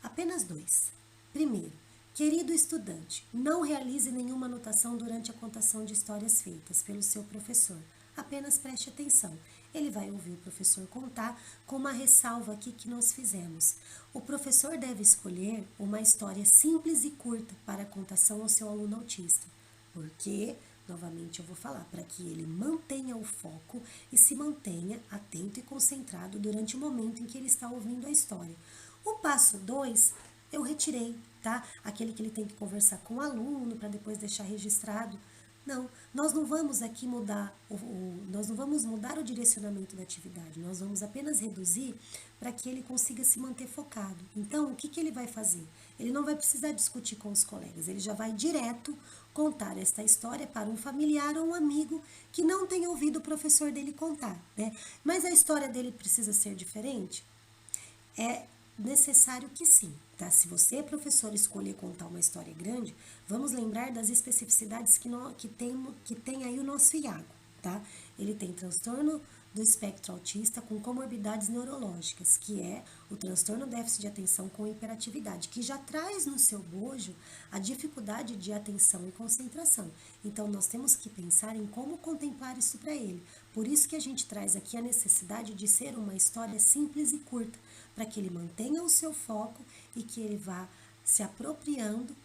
Speaker 2: apenas 2. Primeiro, querido estudante, não realize nenhuma anotação durante a contação de histórias feitas pelo seu professor. Apenas preste atenção. Ele vai ouvir o professor contar com uma ressalva aqui que nós fizemos. O professor deve escolher uma história simples e curta para a contação ao seu aluno autista. Porque, novamente eu vou falar, para que ele mantenha o foco e se mantenha atento e concentrado durante o momento em que ele está ouvindo a história. O passo 2, eu retirei, Aquele que ele tem que conversar com o aluno para depois deixar registrado. Não, nós não vamos aqui mudar, nós não vamos mudar o direcionamento da atividade, nós vamos apenas reduzir para que ele consiga se manter focado. Então, o que ele vai fazer? Ele não vai precisar discutir com os colegas, ele já vai direto contar esta história para um familiar ou um amigo que não tenha ouvido o professor dele contar, Mas a história dele precisa ser diferente? É necessário que sim, Se você, professor, escolher contar uma história grande, vamos lembrar das especificidades que tem aí o nosso Iago, Ele tem transtorno do espectro autista com comorbidades neurológicas, que é o transtorno déficit de atenção com hiperatividade, que já traz no seu bojo a dificuldade de atenção e concentração. Então, nós temos que pensar em como contemplar isso para ele. Por isso que a gente traz aqui a necessidade de ser uma história simples e curta, para que ele mantenha o seu foco e que ele vá se apropriando,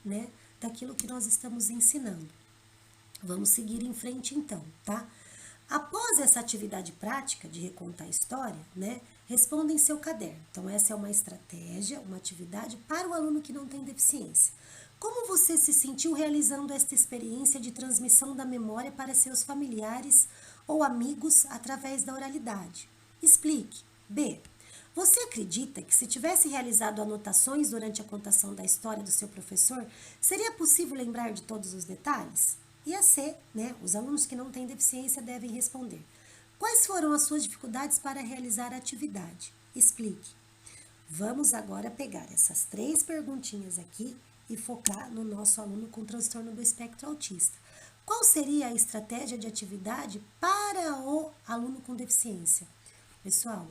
Speaker 2: daquilo que nós estamos ensinando. Vamos seguir em frente então, Após essa atividade prática de recontar a história, responda em seu caderno. Então, essa é uma estratégia, uma atividade para o aluno que não tem deficiência. Como você se sentiu realizando esta experiência de transmissão da memória para seus familiares ou amigos através da oralidade? Explique. B. Você acredita que se tivesse realizado anotações durante a contação da história do seu professor, seria possível lembrar de todos os detalhes? E a C, os alunos que não têm deficiência devem responder. Quais foram as suas dificuldades para realizar a atividade? Explique. Vamos agora pegar essas 3 perguntinhas aqui e focar no nosso aluno com transtorno do espectro autista. Qual seria a estratégia de atividade para o aluno com deficiência? Pessoal,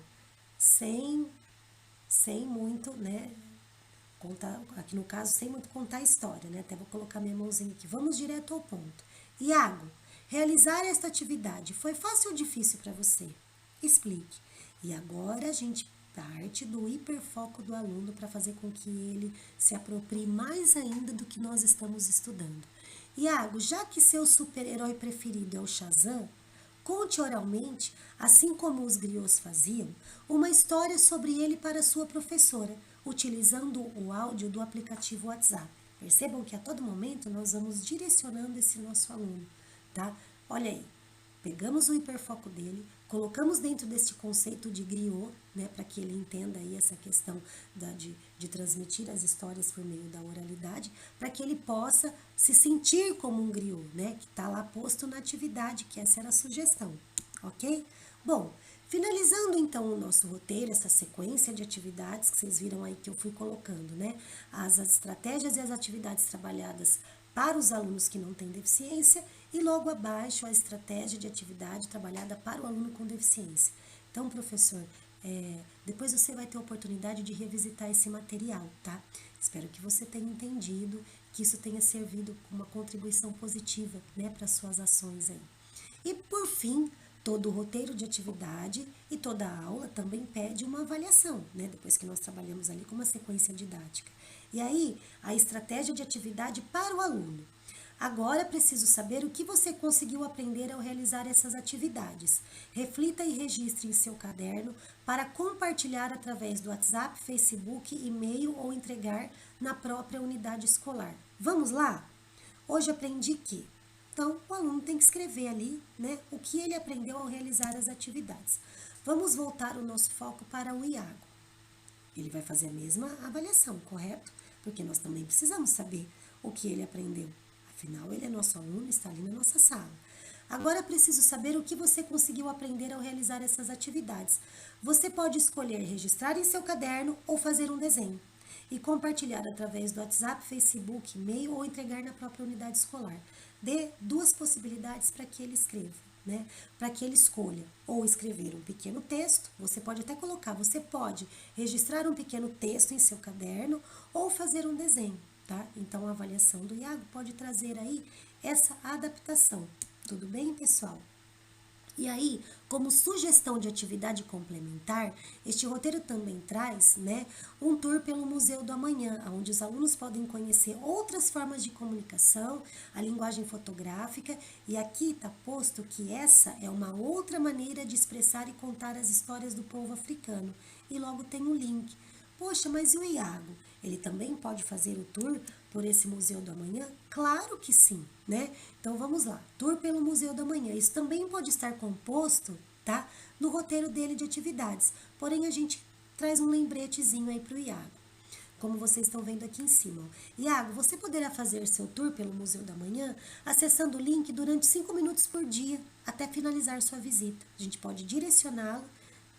Speaker 2: sem muito, contar, aqui no caso, sem muito contar a história, Até vou colocar minha mãozinha aqui. Vamos direto ao ponto. Iago, realizar esta atividade foi fácil ou difícil para você? Explique. E agora a gente parte do hiperfoco do aluno para fazer com que ele se aproprie mais ainda do que nós estamos estudando. Iago, já que seu super-herói preferido é o Shazam, conte oralmente, assim como os griots faziam, uma história sobre ele para sua professora, utilizando o áudio do aplicativo WhatsApp. Percebam que a todo momento nós vamos direcionando esse nosso aluno, Olha aí, pegamos o hiperfoco dele, colocamos dentro desse conceito de griot, para que ele entenda aí essa questão de transmitir as histórias por meio da oralidade, para que ele possa se sentir como um griot, que está lá posto na atividade, que essa era a sugestão, ok? Bom, finalizando então o nosso roteiro, essa sequência de atividades que vocês viram aí que eu fui colocando, as estratégias e as atividades trabalhadas para os alunos que não têm deficiência e logo abaixo a estratégia de atividade trabalhada para o aluno com deficiência. Então, professor, depois você vai ter a oportunidade de revisitar esse material, Espero que você tenha entendido, que isso tenha servido como uma contribuição positiva, para as suas ações aí. E por fim, todo o roteiro de atividade e toda a aula também pede uma avaliação, né? Depois que nós trabalhamos ali com uma sequência didática. E aí, a estratégia de atividade para o aluno. Agora preciso saber o que você conseguiu aprender ao realizar essas atividades. Reflita e registre em seu caderno para compartilhar através do WhatsApp, Facebook, e-mail ou entregar na própria unidade escolar. Vamos lá? Hoje aprendi que. Então, o aluno tem que escrever ali, né, o que ele aprendeu ao realizar as atividades. Vamos voltar o nosso foco para o Iago. Ele vai fazer a mesma avaliação, correto? Porque nós também precisamos saber o que ele aprendeu. Afinal, ele é nosso aluno, está ali na nossa sala. Agora preciso saber o que você conseguiu aprender ao realizar essas atividades. Você pode escolher registrar em seu caderno ou fazer um desenho e compartilhar através do WhatsApp, Facebook, e-mail ou entregar na própria unidade escolar. Dê duas possibilidades para que ele escreva, né? Para que ele escolha ou escrever um pequeno texto, você pode até colocar, você pode registrar um pequeno texto em seu caderno ou fazer um desenho, tá? Então a avaliação do Iago pode trazer aí essa adaptação. Tudo bem, pessoal? E aí, como sugestão de atividade complementar, este roteiro também traz, né, um tour pelo Museu do Amanhã, onde os alunos podem conhecer outras formas de comunicação, a linguagem fotográfica, e aqui está posto que essa é uma outra maneira de expressar e contar as histórias do povo africano. E logo tem um link. Poxa, mas e o Iago? Ele também pode fazer o tour por esse Museu do Amanhã? Claro que sim, né? Então vamos lá, tour pelo Museu do Amanhã. Isso também pode estar composto, tá? No roteiro dele de atividades. Porém, a gente traz um lembretezinho aí para o Iago. Como vocês estão vendo aqui em cima. Iago, você poderá fazer seu tour pelo Museu da Manhã acessando o link durante 5 minutos por dia, até finalizar sua visita. A gente pode direcioná-lo,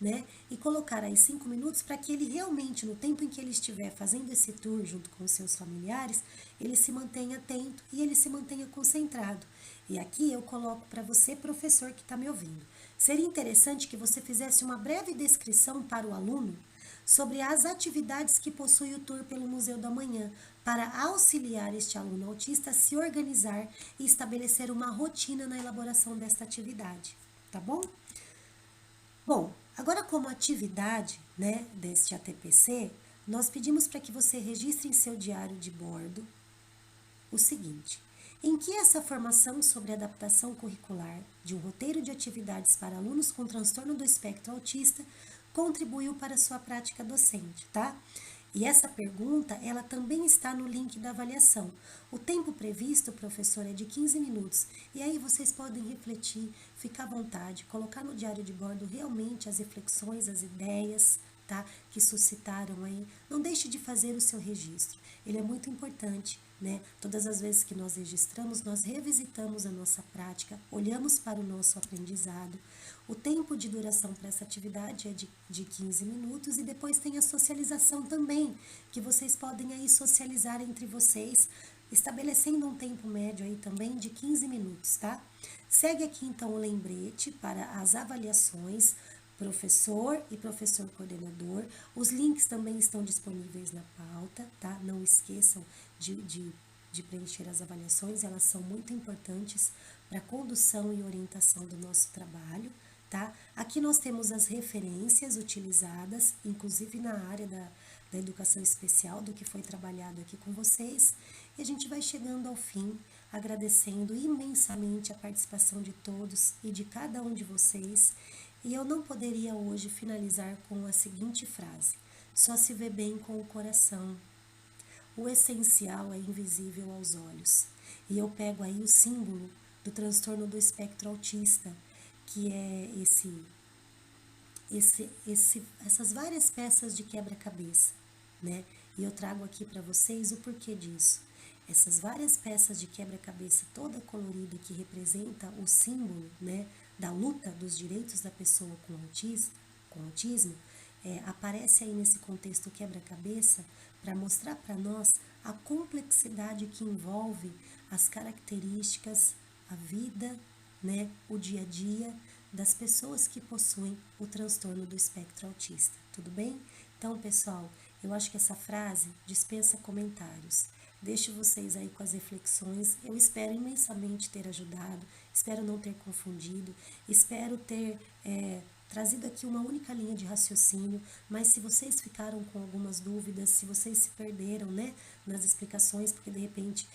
Speaker 2: né, e colocar aí 5 minutos para que ele realmente, no tempo em que ele estiver fazendo esse tour junto com os seus familiares, ele se mantenha atento e ele se mantenha concentrado. E aqui eu coloco para você, professor que está me ouvindo. Seria interessante que você fizesse uma breve descrição para o aluno sobre as atividades que possui o tour pelo Museu da Manhã, para auxiliar este aluno autista a se organizar e estabelecer uma rotina na elaboração desta atividade, tá bom? Bom, agora como atividade, né, deste ATPC, nós pedimos para que você registre em seu diário de bordo o seguinte: em que essa formação sobre adaptação curricular de um roteiro de atividades para alunos com transtorno do espectro autista contribuiu para a sua prática docente, tá? E essa pergunta, ela também está no link da avaliação. O tempo previsto, professor, é de 15 minutos. E aí vocês podem refletir, ficar à vontade, colocar no diário de bordo realmente as reflexões, as ideias, tá? Que suscitaram aí. Não deixe de fazer o seu registro. Ele é muito importante, né? Todas as vezes que nós registramos, nós revisitamos a nossa prática, olhamos para o nosso aprendizado. O tempo de duração para essa atividade é de 15 minutos e depois tem a socialização também, que vocês podem aí socializar entre vocês, estabelecendo um tempo médio aí também de 15 minutos, tá? Segue aqui então o lembrete para as avaliações, professor e professor coordenador. Os links também estão disponíveis na pauta, tá? Não esqueçam de preencher as avaliações, elas são muito importantes para a condução e orientação do nosso trabalho, tá? Aqui nós temos as referências utilizadas, inclusive na área da educação especial, do que foi trabalhado aqui com vocês, e a gente vai chegando ao fim, agradecendo imensamente a participação de todos e de cada um de vocês, e eu não poderia hoje finalizar com a seguinte frase: só se vê bem com o coração. O essencial é invisível aos olhos. E eu pego aí o símbolo do transtorno do espectro autista, que é essas várias peças de quebra-cabeça, né? E eu trago aqui para vocês o porquê disso. Essas várias peças de quebra-cabeça toda colorida que representa o símbolo, né, da luta dos direitos da pessoa com autismo, aparece aí nesse contexto quebra-cabeça para mostrar para nós a complexidade que envolve as características, a vida, né, o dia a dia das pessoas que possuem o transtorno do espectro autista, tudo bem? Então, pessoal, eu acho que essa frase dispensa comentários. Deixo vocês aí com as reflexões, eu espero imensamente ter ajudado, espero não ter confundido, espero ter trazido aqui uma única linha de raciocínio, mas se vocês ficaram com algumas dúvidas, se vocês se perderam, né, nas explicações, porque de repente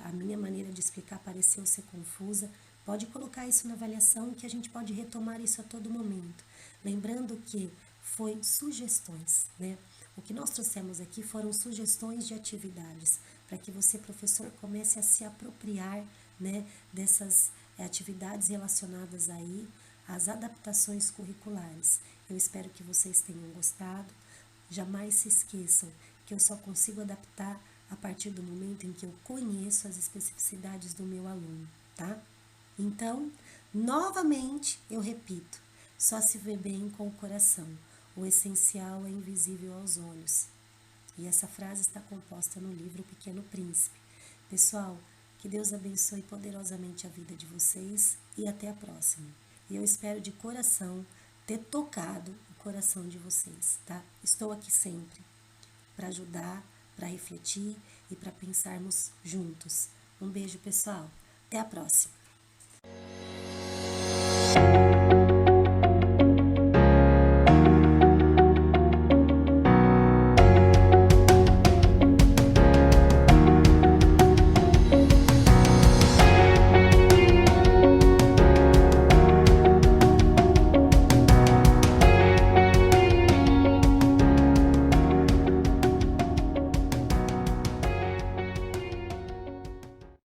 Speaker 2: a minha maneira de explicar pareceu ser confusa, pode colocar isso na avaliação que a gente pode retomar isso a todo momento. Lembrando que foi sugestões, né? O que nós trouxemos aqui foram sugestões de atividades, para que você, professor, comece a se apropriar, né, dessas atividades relacionadas aí às adaptações curriculares. Eu espero que vocês tenham gostado. Jamais se esqueçam que eu só consigo adaptar a partir do momento em que eu conheço as especificidades do meu aluno, tá? Então, novamente, eu repito, só se vê bem com o coração. O essencial é invisível aos olhos. E essa frase está composta no livro O Pequeno Príncipe. Pessoal, que Deus abençoe poderosamente a vida de vocês e até a próxima. E eu espero de coração ter tocado o coração de vocês, tá? Estou aqui sempre para ajudar, para refletir e para pensarmos juntos. Um beijo, pessoal. Até a próxima.